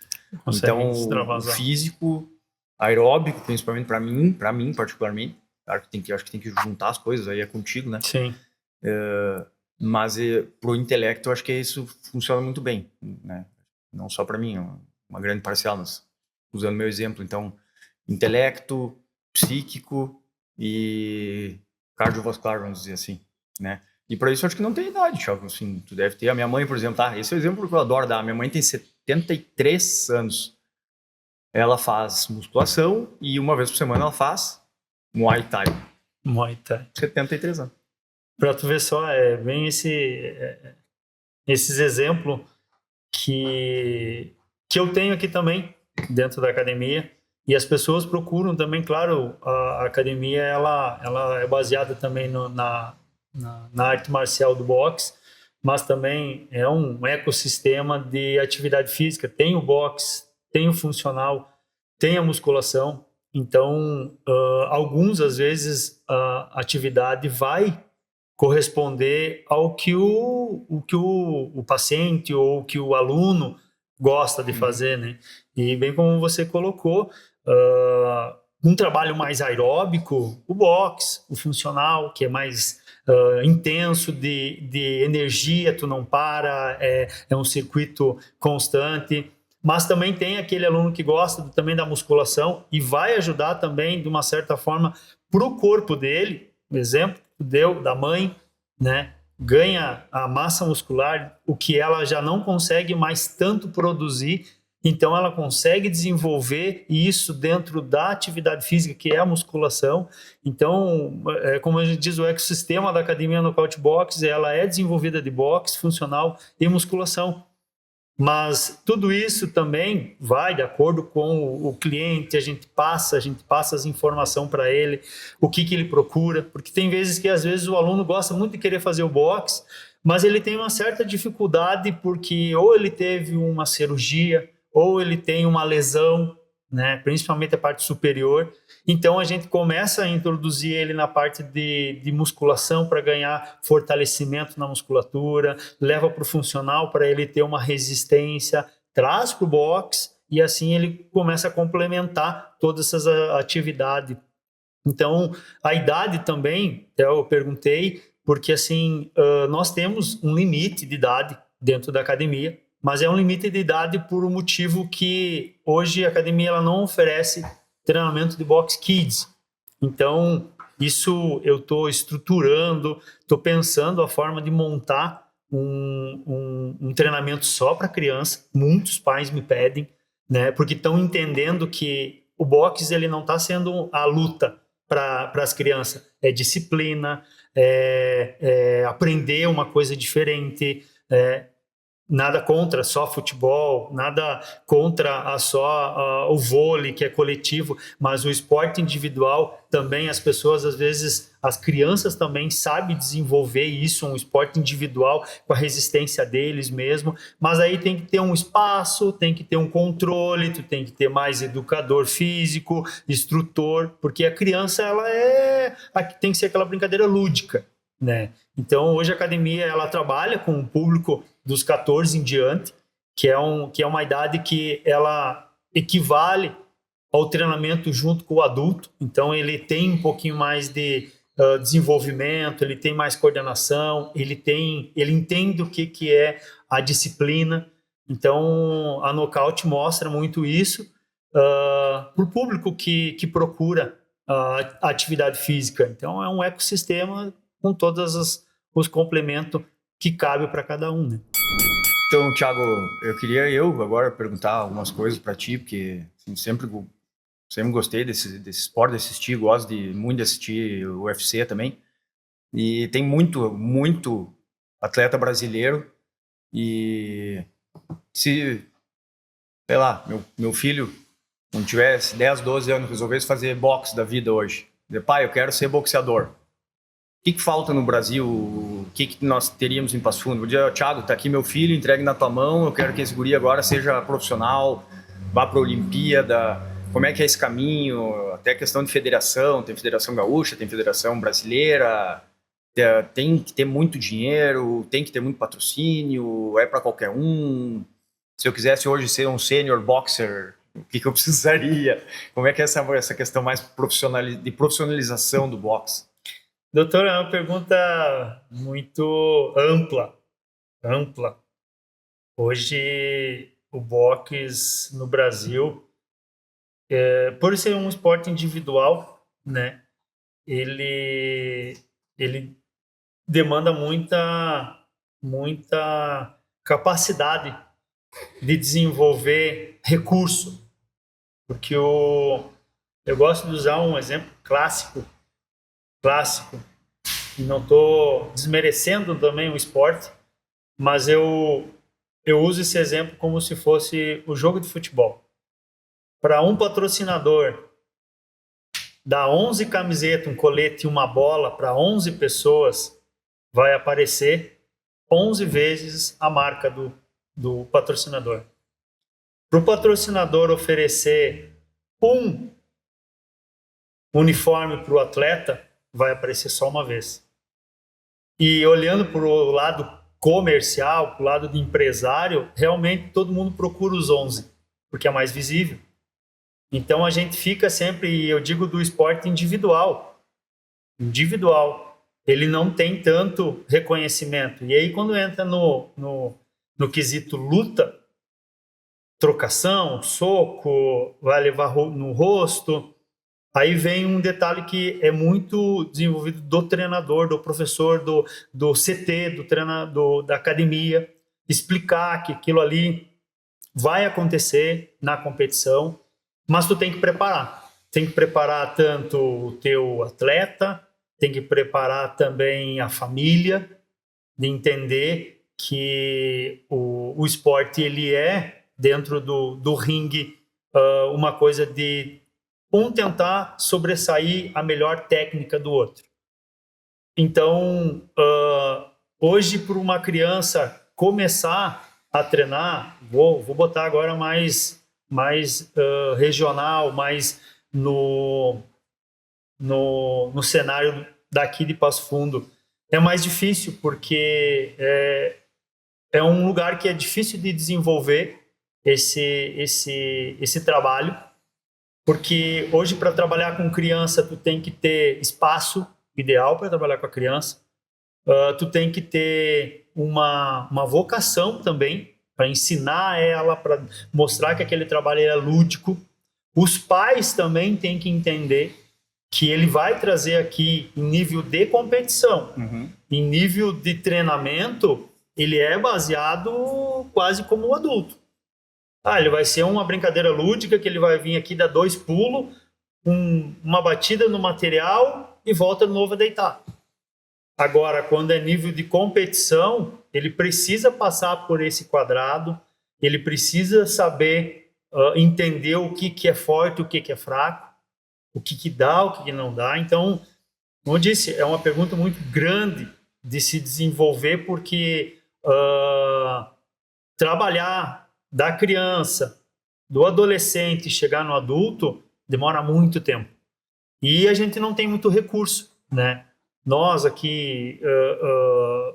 Então, o físico, aeróbico, principalmente para mim particularmente, claro que acho que tem que juntar as coisas, aí é contigo, né? Sim. Mas pro intelecto, eu acho que isso funciona muito bem, né? Não só para mim, uma grande parcela, mas usando meu exemplo. Então, intelecto, psíquico e cardiovascular, vamos dizer assim, né? E para isso, eu acho que não tem idade, Thiago. Assim, tu deve ter. A minha mãe, por exemplo, esse é o exemplo que eu adoro dar. Minha mãe tem 73 anos. ela faz musculação e uma vez por semana ela faz Muay Thai. Muay Thai. 73 anos. Para tu ver só, bem esses exemplos que eu tenho aqui também dentro da academia, e as pessoas procuram também, claro, a academia ela é baseada também na arte marcial do boxe, mas também é um ecossistema de atividade física. Tem o boxe, tem o funcional, tem a musculação. Então, alguns, às vezes, a atividade vai corresponder ao que o paciente ou que o aluno gosta de fazer, né? E bem como você colocou, um trabalho mais aeróbico, o boxe, o funcional, que é mais intenso de energia, tu não para, é um circuito constante. Mas também tem aquele aluno que gosta também da musculação e vai ajudar também, de uma certa forma, para o corpo dele. Exemplo deu da mãe, né? Ganha a massa muscular, o que ela já não consegue mais tanto produzir, então ela consegue desenvolver isso dentro da atividade física, que é a musculação. Então, como a gente diz, o ecossistema da Academia Nocaute Boxe, ela é desenvolvida de boxe, funcional e musculação. Mas tudo isso também vai de acordo com o cliente, a gente passa as informações para ele, o que ele procura, porque tem vezes que às vezes o aluno gosta muito de querer fazer o boxe, mas ele tem uma certa dificuldade porque ou ele teve uma cirurgia, ou ele tem uma lesão, né, principalmente a parte superior. Então a gente começa a introduzir ele na parte de musculação para ganhar fortalecimento na musculatura, leva para o funcional para ele ter uma resistência, traz para o boxe e assim ele começa a complementar todas essas atividades. Então a idade também, eu perguntei, porque assim nós temos um limite de idade dentro da academia, mas é um limite de idade por um motivo que hoje a academia ela não oferece treinamento de boxe kids. Então, isso eu estou estruturando, estou pensando a forma de montar um treinamento só para criança. Muitos pais me pedem, né, porque estão entendendo que o boxe ele não está sendo a luta para as crianças, é disciplina, aprender uma coisa diferente, nada contra só futebol, nada contra só o vôlei, que é coletivo, mas o esporte individual também, as pessoas, às vezes, as crianças também sabem desenvolver isso, um esporte individual com a resistência deles mesmo, mas aí tem que ter um espaço, tem que ter um controle, tu tem que ter mais educador físico, instrutor, porque a criança, tem que ser aquela brincadeira lúdica, né? Então, hoje a academia, ela trabalha com um público dos 14 em diante, que é uma idade que ela equivale ao treinamento junto com o adulto. Então, ele tem um pouquinho mais de desenvolvimento, ele tem mais coordenação, ele entende o que é a disciplina. Então, a Nocaute mostra muito isso para o público que procura a atividade física. Então, é um ecossistema com todos os complementos que cabe para cada um, né? Então, Thiago, eu queria agora perguntar algumas coisas para ti, porque assim, sempre gostei desse esporte, de assistir, gosto muito de assistir o UFC também. E tem muito atleta brasileiro. E se, sei lá, meu filho, quando tivesse 10, 12 anos, resolvesse fazer boxe da vida hoje, dizer, pai, eu quero ser boxeador. O que falta no Brasil? O que nós teríamos em Passo Fundo? Eu diria, Thiago, tá aqui meu filho, entregue na tua mão, eu quero que esse guri agora seja profissional, vá para a Olimpíada. Como é que é esse caminho? Até a questão de federação, tem federação gaúcha, tem federação brasileira, tem que ter muito dinheiro, tem que ter muito patrocínio, é para qualquer um. Se eu quisesse hoje ser um senior boxer, o que eu precisaria? Como é que é essa questão mais de profissionalização do boxe? Doutor, é uma pergunta muito ampla. Hoje, o boxe no Brasil, por ser um esporte individual, né, ele demanda muita capacidade de desenvolver recurso, porque eu gosto de usar um exemplo clássico, e não estou desmerecendo também o esporte, mas eu uso esse exemplo como se fosse o jogo de futebol. Para um patrocinador dar 11 camisetas, um colete e uma bola para 11 pessoas, vai aparecer 11 vezes a marca do patrocinador. Para o patrocinador oferecer um uniforme para o atleta, vai aparecer só uma vez. E olhando para o lado comercial, para o lado do empresário, realmente todo mundo procura os 11, porque é mais visível. Então a gente fica sempre, e eu digo do esporte individual, ele não tem tanto reconhecimento. E aí quando entra no quesito luta, trocação, soco, vai levar no rosto, aí vem um detalhe que é muito desenvolvido do treinador, do professor, do CT, do treinador, da academia, explicar que aquilo ali vai acontecer na competição, mas tu tem que preparar. Tem que preparar tanto o teu atleta, tem que preparar também a família, de entender que o esporte ele é, dentro do ringue, uma coisa de tentar sobressair a melhor técnica do outro. Então, hoje, para uma criança começar a treinar, vou botar agora mais regional, mais no cenário daqui de Passo Fundo, é mais difícil, porque é um lugar que é difícil de desenvolver esse trabalho, porque hoje, para trabalhar com criança, tu tem que ter espaço ideal para trabalhar com a criança, tu tem que ter uma vocação também para ensinar ela, para mostrar que aquele trabalho é lúdico. Os pais também têm que entender que ele vai trazer aqui, em nível de competição, em nível de treinamento, ele é baseado quase como um adulto. Ele vai ser uma brincadeira lúdica, que ele vai vir aqui, dar 2 pulos, uma batida no material e volta de novo a deitar. Agora, quando é nível de competição, ele precisa passar por esse quadrado, ele precisa saber entender o que é forte, o que é fraco, o que dá, o que não dá. Então, como eu disse, é uma pergunta muito grande de se desenvolver, porque trabalhar da criança, do adolescente, chegar no adulto, demora muito tempo. E a gente não tem muito recurso, né? Nós aqui,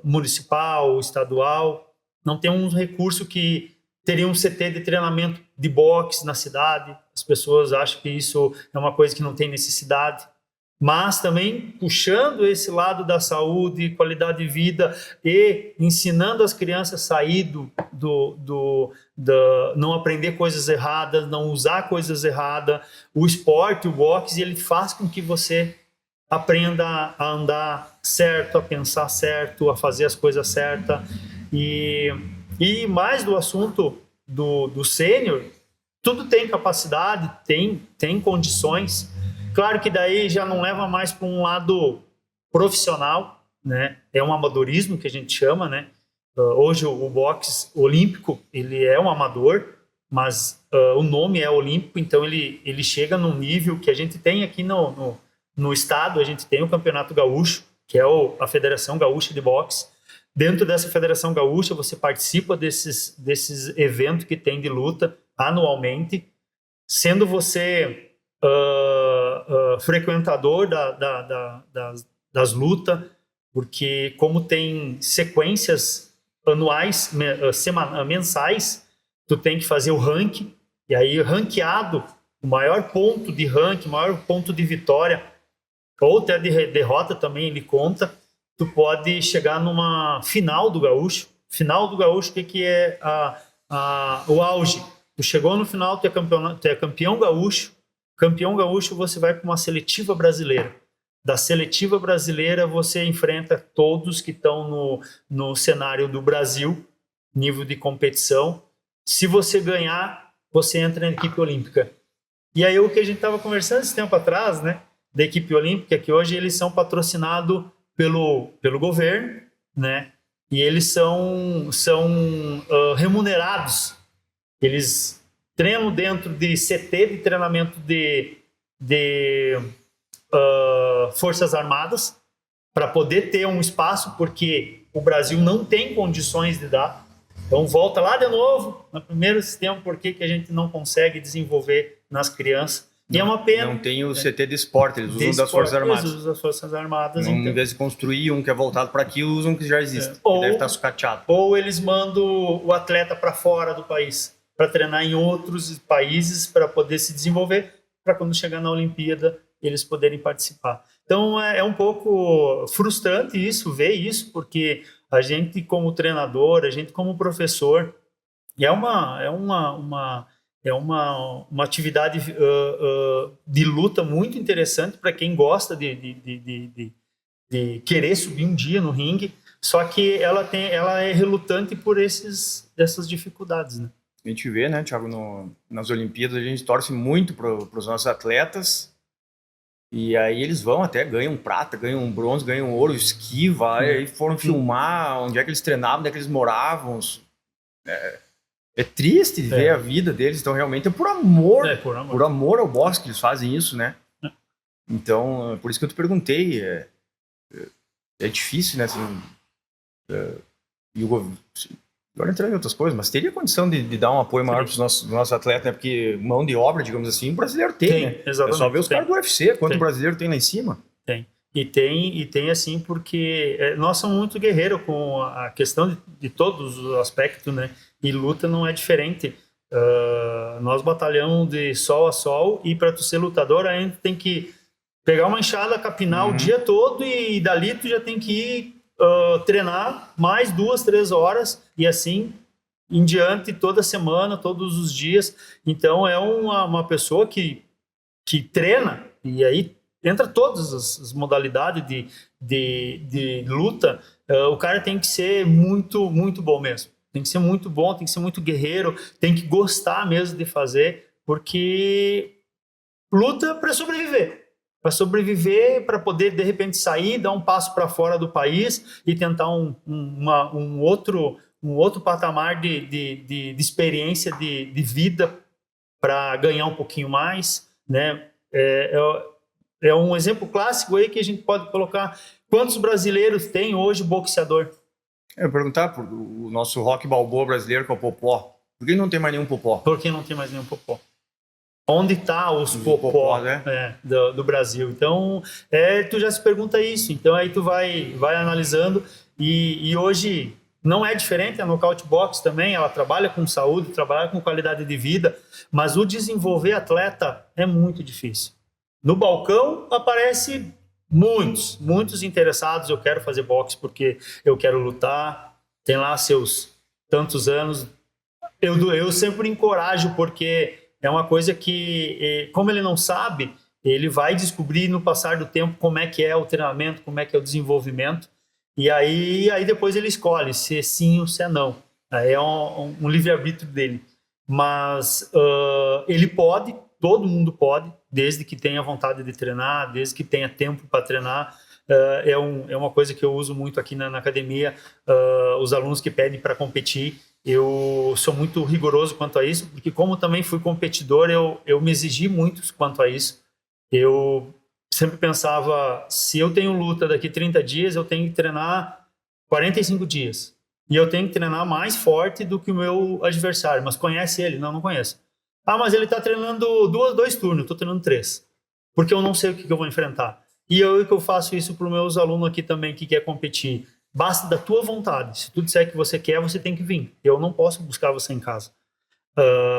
municipal, estadual, não temos um recurso que teria um CT de treinamento de boxe na cidade. As pessoas acham que isso é uma coisa que não tem necessidade. Mas também puxando esse lado da saúde, qualidade de vida, e ensinando as crianças a sair não aprender coisas erradas, não usar coisas erradas. O esporte, o boxe, ele faz com que você aprenda a andar certo, a pensar certo, a fazer as coisas certas. E mais do assunto do sênior, tudo tem capacidade, tem condições. Claro que daí já não leva mais para um lado profissional, né? É um amadorismo que a gente chama, né? Hoje o boxe olímpico, ele é um amador, mas o nome é olímpico, então ele chega num nível que a gente tem aqui no estado. A gente tem o Campeonato Gaúcho, que é a Federação Gaúcha de Boxe. Dentro dessa Federação Gaúcha, você participa desses eventos que tem de luta anualmente, sendo você frequentador das lutas, porque como tem sequências anuais, mensais, tu tem que fazer o ranking, e aí ranqueado, o maior ponto de ranking, o maior ponto de vitória, ou até de derrota também ele conta, tu pode chegar numa final do gaúcho. Final do gaúcho, o que é o auge? Tu chegou no final, tu é campeão gaúcho. Campeão gaúcho, você vai para uma seletiva brasileira. Da seletiva brasileira, você enfrenta todos que estão no cenário do Brasil, nível de competição. Se você ganhar, você entra na equipe olímpica. E aí o que a gente estava conversando esse tempo atrás, né, da equipe olímpica, que hoje eles são patrocinados pelo governo, né, e eles são remunerados. Eles treinam dentro de CT de treinamento de Forças Armadas para poder ter um espaço, porque o Brasil não tem condições de dar. Então volta lá de novo no primeiro sistema, por que a gente não consegue desenvolver nas crianças. E é uma pena. Não tem o CT de esporte, eles usam das Forças Armadas. Eles usam das Forças Armadas. Então, então. Em vez de construir um que é voltado para aquilo, usam um que já existe, Ou, que deve estar sucateado. Ou eles mandam o atleta para fora do país, para treinar em outros países, para poder se desenvolver, para quando chegar na Olimpíada eles poderem participar. Então é um pouco frustrante isso, ver isso, porque a gente como treinador, a gente como professor, é uma atividade de luta muito interessante para quem gosta de querer subir um dia no ringue, só que ela é relutante por essas dificuldades, né? A gente vê, né, Thiago, nas Olimpíadas a gente torce muito para os nossos atletas, e aí eles vão até, ganham prata, ganham bronze, ganham ouro, esquiva, aí foram filmar onde é que eles treinavam, onde é que eles moravam. É triste ver a vida deles, então realmente é por amor, por amor ao boxe que eles fazem isso, né? Então, por isso que eu te perguntei, é difícil, né, assim, e o governo, agora entrando em outras coisas, mas teria condição de dar um apoio maior para os nossos atletas, né? Porque mão de obra, digamos assim, o brasileiro tem, né? Exatamente. É só ver os caras do UFC, quanto o brasileiro tem lá em cima. Tem. E tem assim, porque nós somos muito guerreiros com a questão de todos os aspectos, né? E luta não é diferente. Nós batalhamos de sol a sol, e para tu ser lutador, a gente tem que pegar uma enxada, capinar o dia todo, e dali tu já tem que ir treinar mais 2-3 horas, e assim em diante, toda semana, todos os dias. Então é uma pessoa que treina, e aí entra todas as modalidades de luta. O cara tem que ser muito, muito bom mesmo. Tem que ser muito bom, tem que ser muito guerreiro, tem que gostar mesmo de fazer, porque luta para sobreviver. Para sobreviver, para poder, de repente, sair, dar um passo para fora do país e tentar um outro patamar de experiência de vida para ganhar um pouquinho mais, né? É um exemplo clássico aí que a gente pode colocar. Quantos brasileiros tem hoje boxeador? Eu ia perguntar por o nosso Rock Balboa brasileiro, que é o Popó. Por que não tem mais nenhum Popó? Por que não tem mais nenhum Popó? Onde está os Popó, né? do Brasil? Então, tu já se pergunta isso. Então, aí tu vai analisando. E hoje não é diferente. A Knockout Box também, ela trabalha com saúde, trabalha com qualidade de vida. Mas o desenvolver atleta é muito difícil. No balcão aparece muitos interessados. Eu quero fazer boxe porque eu quero lutar. Tem lá seus tantos anos. Eu sempre encorajo, porque é uma coisa que, como ele não sabe, ele vai descobrir no passar do tempo como é que é o treinamento, como é que é o desenvolvimento, e aí depois ele escolhe se é sim ou se é não. Aí é um livre-arbítrio dele. Mas ele pode, todo mundo pode, desde que tenha vontade de treinar, desde que tenha tempo para treinar. É uma coisa que eu uso muito aqui na academia. Os alunos que pedem para competir, eu sou muito rigoroso quanto a isso, porque como também fui competidor, eu me exigi muito quanto a isso. Eu sempre pensava, se eu tenho luta daqui 30 dias, eu tenho que treinar 45 dias. E eu tenho que treinar mais forte do que o meu adversário. Mas conhece ele? Não conheço. Mas ele está treinando 2 turnos, eu estou treinando 3. Porque eu não sei o que eu vou enfrentar. E eu faço isso para os meus alunos aqui também, que quer competir. Basta da tua vontade. Se tu disser que você quer, você tem que vir. Eu não posso buscar você em casa.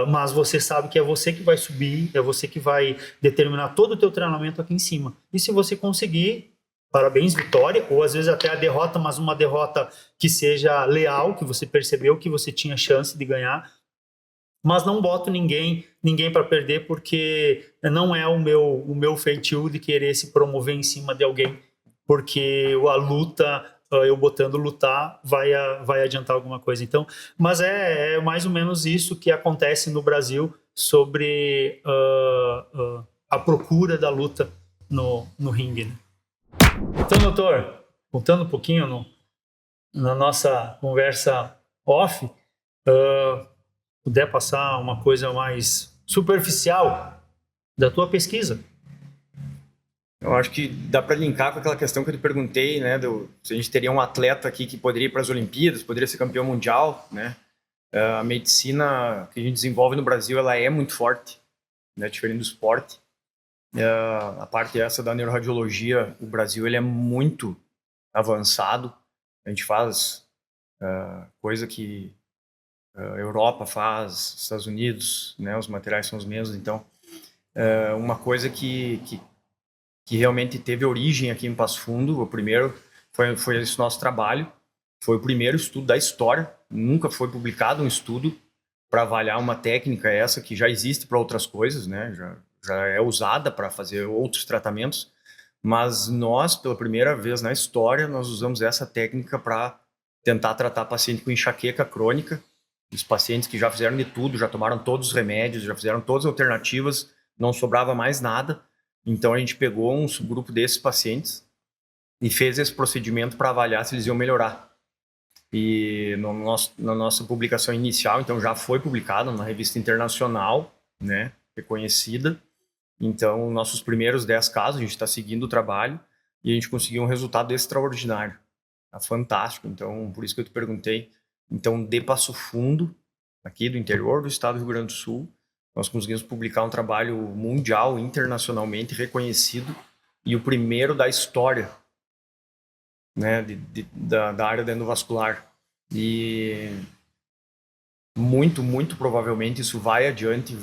Mas você sabe que é você que vai subir, é você que vai determinar todo o teu treinamento aqui em cima. E se você conseguir, parabéns, vitória, ou às vezes até a derrota, mas uma derrota que seja leal, que você percebeu que você tinha chance de ganhar. Mas não boto ninguém para perder, porque não é o meu feitio de querer se promover em cima de alguém, porque a luta eu botando lutar vai adiantar alguma coisa. Então, mas é mais ou menos isso que acontece no Brasil sobre a procura da luta no ringue, né? Então, doutor, voltando um pouquinho na nossa conversa off, puder passar uma coisa mais superficial da tua pesquisa. Eu acho que dá para linkar com aquela questão que eu te perguntei, né, se a gente teria um atleta aqui que poderia ir para as Olimpíadas, poderia ser campeão mundial, né? A medicina que a gente desenvolve no Brasil, ela é muito forte, né, diferente do esporte. A parte essa da neuroradiologia, o Brasil ele é muito avançado. A gente faz coisa que a Europa faz, Estados Unidos, né, os materiais são os mesmos. Então, uma coisa que realmente teve origem aqui em Passo Fundo, o primeiro foi esse nosso trabalho, foi o primeiro estudo da história, nunca foi publicado um estudo para avaliar uma técnica essa que já existe para outras coisas, né? Já é usada para fazer outros tratamentos, mas nós, pela primeira vez na história, nós usamos essa técnica para tentar tratar paciente com enxaqueca crônica, os pacientes que já fizeram de tudo, já tomaram todos os remédios, já fizeram todas as alternativas, não sobrava mais nada. Então a gente pegou um subgrupo desses pacientes e fez esse procedimento para avaliar se eles iam melhorar. E na nossa publicação inicial, então já foi publicado numa revista internacional, né, reconhecida. Então, nossos primeiros 10 casos, a gente está seguindo o trabalho e a gente conseguiu um resultado extraordinário. Tá fantástico. Então, por isso que eu te perguntei. Então, de Passo Fundo, aqui do interior do estado do Rio Grande do Sul, nós conseguimos publicar um trabalho mundial, internacionalmente reconhecido e o primeiro da história, né, da área da endovascular. E muito, muito provavelmente isso vai adiante.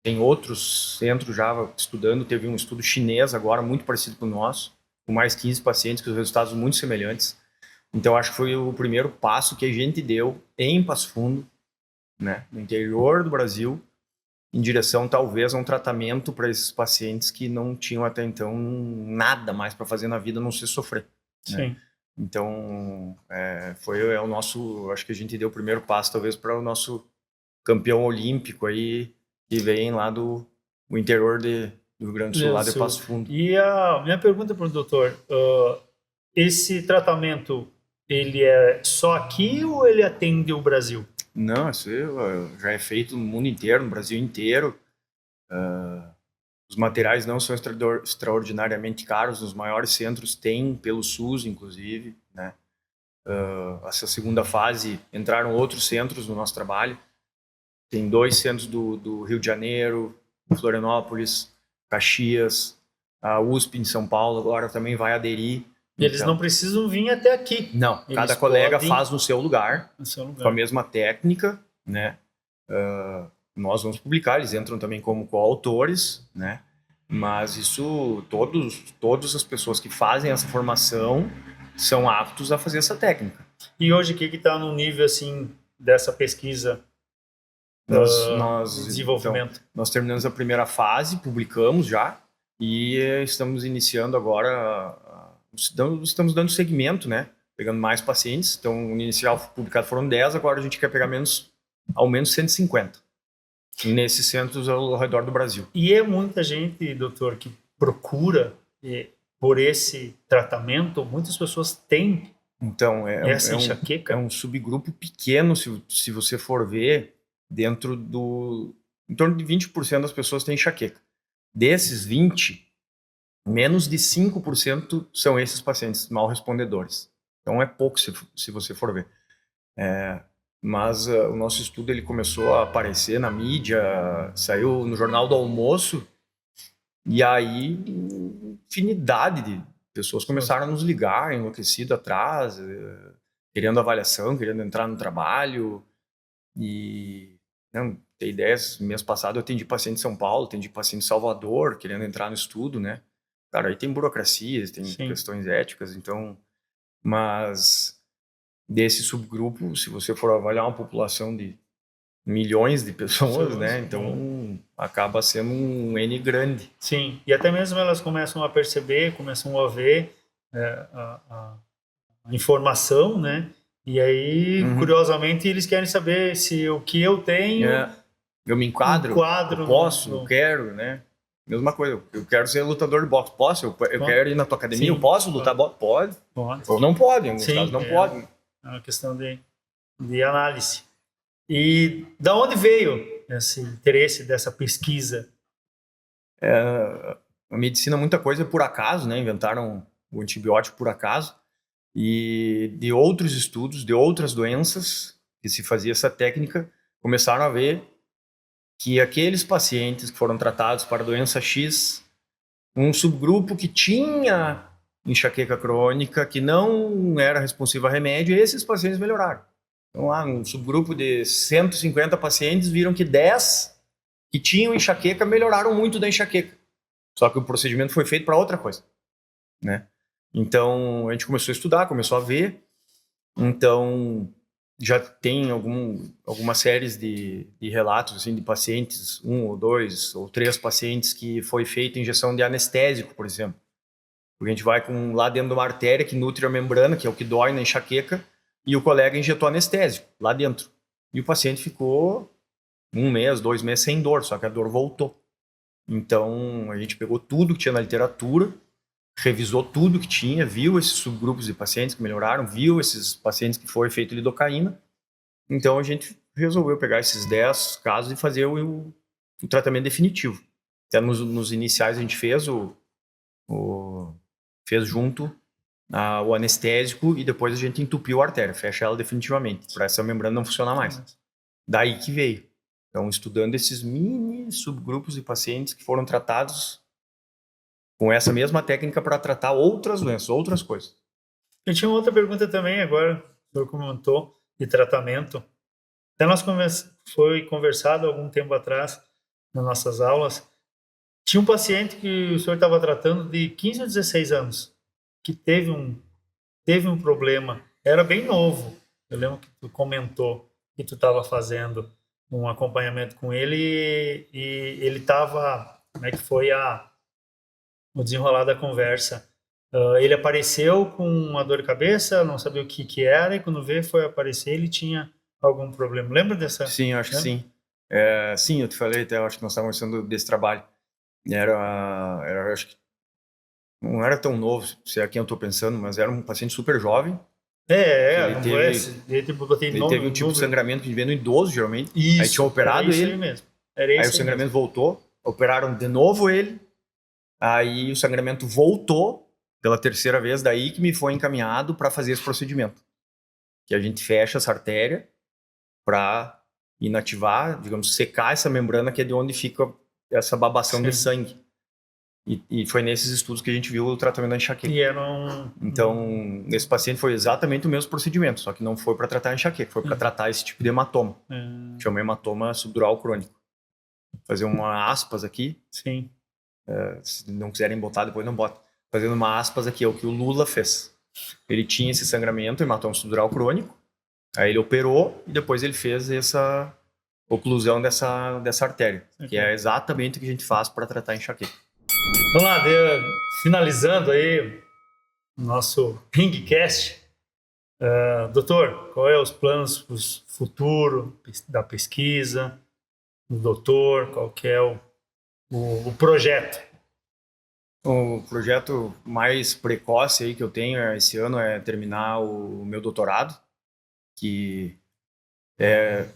Tem outros centros já estudando, teve um estudo chinês agora, muito parecido com o nosso, com mais 15 pacientes, com resultados muito semelhantes. Então, acho que foi o primeiro passo que a gente deu em Passo Fundo, né, no interior do Brasil, em direção, talvez, a um tratamento para esses pacientes que não tinham até então nada mais para fazer na vida, a não ser sofrer. Sim. Né? Então, foi o nosso, acho que a gente deu o primeiro passo, talvez, para o nosso campeão olímpico aí, que vem lá do interior do Rio Grande do Sul, lá de Passo Fundo. E a minha pergunta para o doutor, esse tratamento, ele é só aqui ou ele atende o Brasil? Não, isso já é feito no mundo inteiro, no Brasil inteiro. Os materiais não são extraordinariamente caros, nos maiores centros tem, pelo SUS, inclusive, né? Essa segunda fase, entraram outros centros no nosso trabalho. Tem 2 centros do Rio de Janeiro, Florianópolis, Caxias, a USP em São Paulo agora também vai aderir. E eles não precisam vir até aqui. Não, cada colega faz no seu lugar, com a mesma técnica, né? Nós vamos publicar, eles entram também como coautores, né? Mas isso, todas as pessoas que fazem essa formação são aptos a fazer essa técnica. E hoje, o que está no nível, assim, dessa pesquisa? Desenvolvimento. Então, nós terminamos a primeira fase, publicamos já e estamos iniciando agora, estamos dando segmento, né? Pegando mais pacientes. Então, o inicial publicado foram 10, agora a gente quer pegar ao menos 150 nesses centros ao redor do Brasil. E é muita gente, doutor, que procura por esse tratamento. Muitas pessoas têm essa enxaqueca. É um subgrupo pequeno, se você for ver. Em torno de 20% das pessoas têm enxaqueca. Desses 20, menos de 5% são esses pacientes mal respondedores. Então é pouco se você for ver. Mas o nosso estudo ele começou a aparecer na mídia, saiu no Jornal do Almoço, e aí infinidade de pessoas começaram a nos ligar, enlouquecido atrás, querendo avaliação, querendo entrar no trabalho. E não tem ideias, mês passado eu atendi paciente em São Paulo, atendi paciente em Salvador, querendo entrar no estudo, né? Cara, aí tem burocracias, tem questões éticas, então... Mas desse subgrupo, se você for avaliar uma população de milhões de pessoas, né? Então acaba sendo um N grande. Sim, e até mesmo elas começam a perceber, começam a ver informação, né? E aí, curiosamente, eles querem saber se o que eu tenho... Eu me enquadro, eu posso, eu quero, né? Mesma coisa, eu quero ser lutador de boxe, posso? Eu quero ir na tua academia, eu posso lutar boxe? Pode. Ou não pode, em alguns casos não pode. É uma questão de análise. E da onde veio esse interesse dessa pesquisa? A medicina, muita coisa é por acaso, né? Inventaram o antibiótico por acaso. E de outros estudos, de outras doenças que se fazia essa técnica, começaram a ver que aqueles pacientes que foram tratados para a doença X, um subgrupo que tinha enxaqueca crônica, que não era responsivo a remédio, esses pacientes melhoraram. Então, lá, um subgrupo de 150 pacientes viram que 10 que tinham enxaqueca melhoraram muito da enxaqueca. Só que o procedimento foi feito para outra coisa, né? Então, a gente começou a estudar, começou a ver. Então, já tem algumas séries de relatos assim, de pacientes, 1 ou 2 ou 3 pacientes que foi feita injeção de anestésico, por exemplo. Porque a gente vai lá dentro de uma artéria que nutre a membrana, que é o que dói na enxaqueca, e o colega injetou anestésico lá dentro. E o paciente ficou 1 mês, 2 meses sem dor, só que a dor voltou. Então, a gente pegou tudo que tinha na literatura, revisou tudo que tinha, viu esses subgrupos de pacientes que melhoraram, viu esses pacientes que foi feito lidocaína. Então, a gente resolveu pegar esses 10 casos e fazer o tratamento definitivo. Até nos iniciais a gente fez fez junto o anestésico e depois a gente entupiu a artéria, fecha ela definitivamente, para essa membrana não funcionar mais. Daí que veio. Então, estudando esses mini subgrupos de pacientes que foram tratados com essa mesma técnica para tratar outras doenças, outras coisas. Eu tinha uma outra pergunta também agora, o senhor comentou, de tratamento. Até foi conversado algum tempo atrás, nas nossas aulas, tinha um paciente que o senhor estava tratando de 15 ou 16 anos, que teve um problema, era bem novo. Eu lembro que tu comentou que tu estava fazendo um acompanhamento com ele e ele estava, como é que foi o desenrolar da conversa? Ele apareceu com uma dor de cabeça, não sabia o que era, e quando foi aparecer, ele tinha algum problema. Lembra dessa? Sim, acho que sim. Sim, eu te falei até, acho que nós estávamos conversando desse trabalho. Acho que não era tão novo, se é quem eu estou pensando, mas era um paciente super jovem. Ele teve um tipo de sangramento que vem no idoso, geralmente. Isso, aí tinha operado ele. Aí mesmo. Aí o sangramento voltou, operaram de novo ele. Aí o sangramento voltou pela terceira vez, daí que me foi encaminhado para fazer esse procedimento. Que a gente fecha essa artéria para inativar, digamos, secar essa membrana que é de onde fica essa babação de sangue. E foi nesses estudos que a gente viu o tratamento da enxaqueca. Então, nesse paciente foi exatamente o mesmo procedimento, só que não foi para tratar a enxaqueca, foi para tratar esse tipo de hematoma. Chama hematoma subdural crônico. Vou fazer uma aspas aqui. Sim. Se não quiserem botar, depois não bota. Fazendo uma aspas aqui, é o que o Lula fez. Ele tinha esse sangramento, hematoma subdural crônico, aí ele operou e depois ele fez essa oclusão dessa artéria, que é exatamente o que a gente faz para tratar a enxaqueca. Vamos lá, finalizando aí o nosso Ringcast. Doutor, qual é os planos para o futuro da pesquisa? O doutor, qual que é o projeto? O projeto mais precoce aí que eu tenho esse ano é terminar o meu doutorado, que é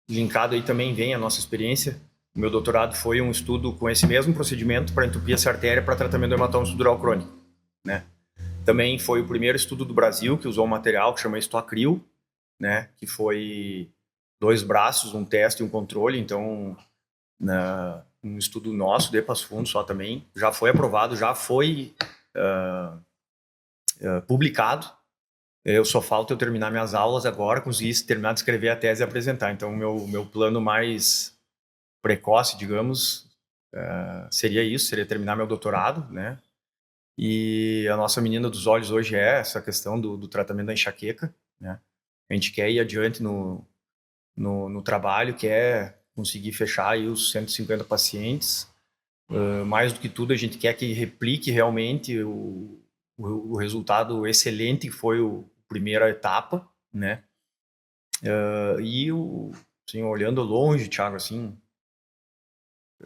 linkado aí também vem a nossa experiência. O meu doutorado foi um estudo com esse mesmo procedimento para entupir essa artéria para tratamento do hematoma subdural crônico, né? Também foi o primeiro estudo do Brasil que usou um material que chama Histoacril, né? Que foi 2 braços, um teste e um controle. Então, um estudo nosso de Passo Fundo só também, já foi aprovado, já foi publicado. Só falta eu terminar minhas aulas agora, conseguir terminar de escrever a tese e apresentar. Então, o meu plano mais precoce, digamos, seria terminar meu doutorado, né? E a nossa menina dos olhos hoje é essa questão do tratamento da enxaqueca, né? A gente quer ir adiante no trabalho, quer conseguir fechar aí os 150 pacientes. Mais do que tudo, a gente quer que replique realmente o resultado excelente que foi o primeira etapa, né? E assim, olhando longe, Thiago, assim,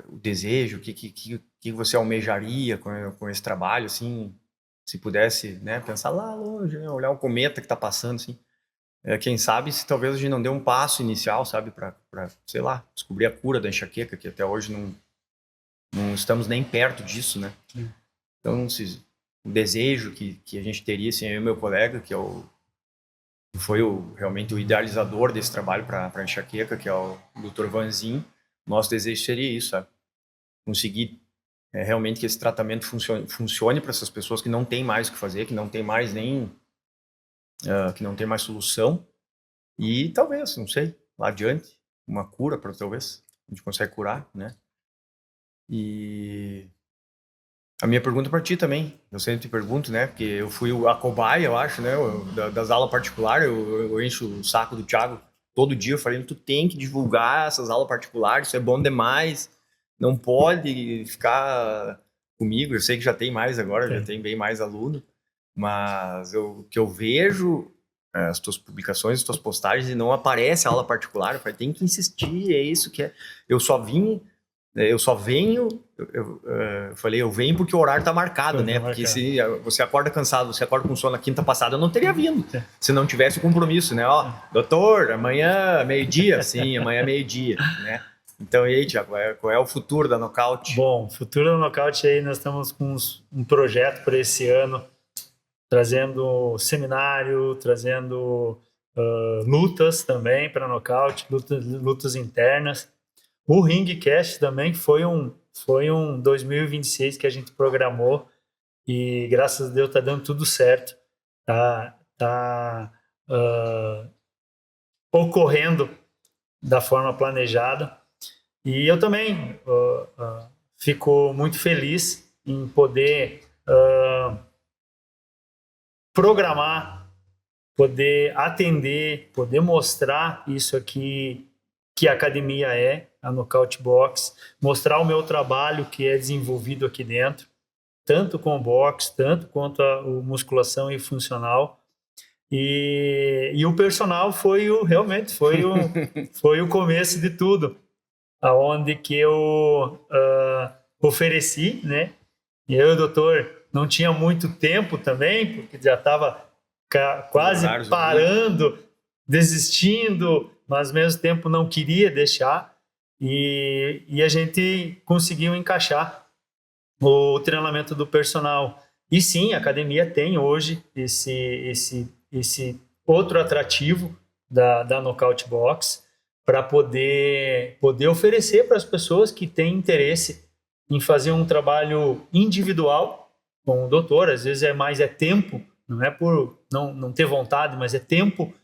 o desejo, o que você almejaria com esse trabalho, assim, se pudesse, né, pensar lá longe, né, olhar um cometa que está passando, assim, quem sabe se talvez a gente não dê um passo inicial, sabe, para sei lá, descobrir a cura da enxaqueca, que até hoje não estamos nem perto disso, né? Então, o desejo que a gente teria, assim, eu e meu colega, que foi realmente o idealizador desse trabalho para a enxaqueca, que é o Dr. Vanzin, nosso desejo seria isso, sabe? Conseguir realmente que esse tratamento funcione para essas pessoas que não têm mais o que fazer, que não tem mais que não tem mais solução, e talvez, não sei, lá adiante, uma cura para talvez a gente consegue curar, né? E a minha pergunta para ti também, eu sempre te pergunto, né? Porque eu fui a cobaia, eu acho, né? Das aulas particulares, eu encho o saco do Thiago todo dia, eu falei, tu tem que divulgar essas aulas particulares, isso é bom demais, não pode ficar comigo, eu sei que já tem mais agora, já tem bem mais aluno, mas o que eu vejo, as tuas publicações, as tuas postagens, e não aparece a aula particular, eu falei, tem que insistir, é isso que é. Eu só venho, eu falei, eu venho porque o horário tá marcado, né? Porque se você acorda cansado, você acorda com sono na quinta passada, eu não teria vindo, se não tivesse o compromisso, né? Ó, doutor, amanhã meio-dia? Sim, amanhã meio-dia, né? Então, e aí, Thiago, qual é o futuro da Nocaute? Bom, o futuro da Nocaute aí, nós estamos com um projeto para esse ano, trazendo seminário, trazendo lutas também para Nocaute, lutas internas. O Ringcast também foi um 2026 que a gente programou e graças a Deus tá dando tudo certo, tá ocorrendo da forma planejada. E eu também fico muito feliz em poder programar, poder atender, poder mostrar isso aqui que a academia a Nocaute Box, mostrar o meu trabalho que é desenvolvido aqui dentro, tanto com o box, tanto quanto a musculação e funcional. E o personal realmente foi o começo de tudo, aonde que eu ofereci, né? E eu e o doutor não tinha muito tempo também, porque já estava quase parando, desistindo, mas ao mesmo tempo não queria deixar, e a gente conseguiu encaixar o treinamento do personal. E sim, a academia tem hoje esse outro atrativo da Nocaute Box para poder oferecer para as pessoas que têm interesse em fazer um trabalho individual com o doutor. Às vezes é tempo, não é por não ter vontade, mas é tempo.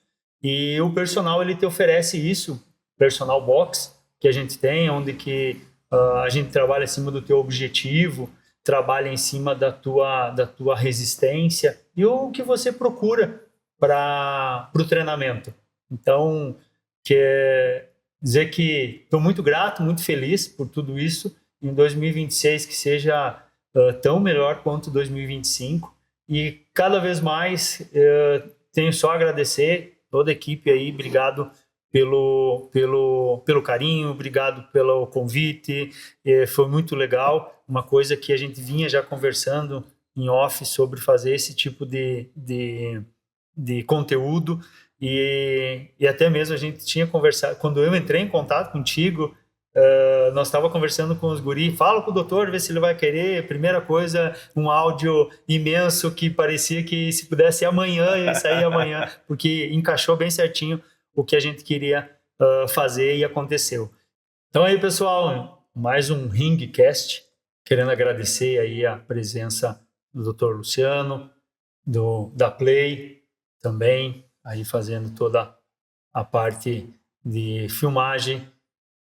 E o personal, ele te oferece isso, personal box, que a gente tem, onde que a gente trabalha em cima do teu objetivo, trabalha em cima da tua resistência e o que você procura para o treinamento. Então, quer dizer que estou muito grato, muito feliz por tudo isso. Em 2026 que seja tão melhor quanto 2025. E cada vez mais tenho só a agradecer toda a equipe aí, obrigado pelo carinho, obrigado pelo convite, foi muito legal, uma coisa que a gente vinha já conversando em off sobre fazer esse tipo de conteúdo, e até mesmo a gente tinha conversado, quando eu entrei em contato contigo, nós estávamos conversando com os guri, fala com o doutor, vê se ele vai querer, primeira coisa, um áudio imenso que parecia que se pudesse amanhã, ia sair amanhã, porque encaixou bem certinho o que a gente queria fazer e aconteceu. Então aí, pessoal, mais um Ringcast, querendo agradecer aí a presença do Dr. Luciano, da Play também, aí fazendo toda a parte de filmagem.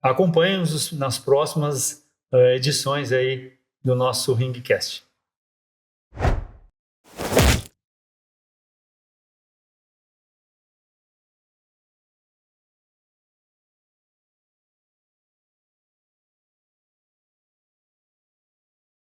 Acompanhe-nos nas próximas edições aí do nosso Ringcast.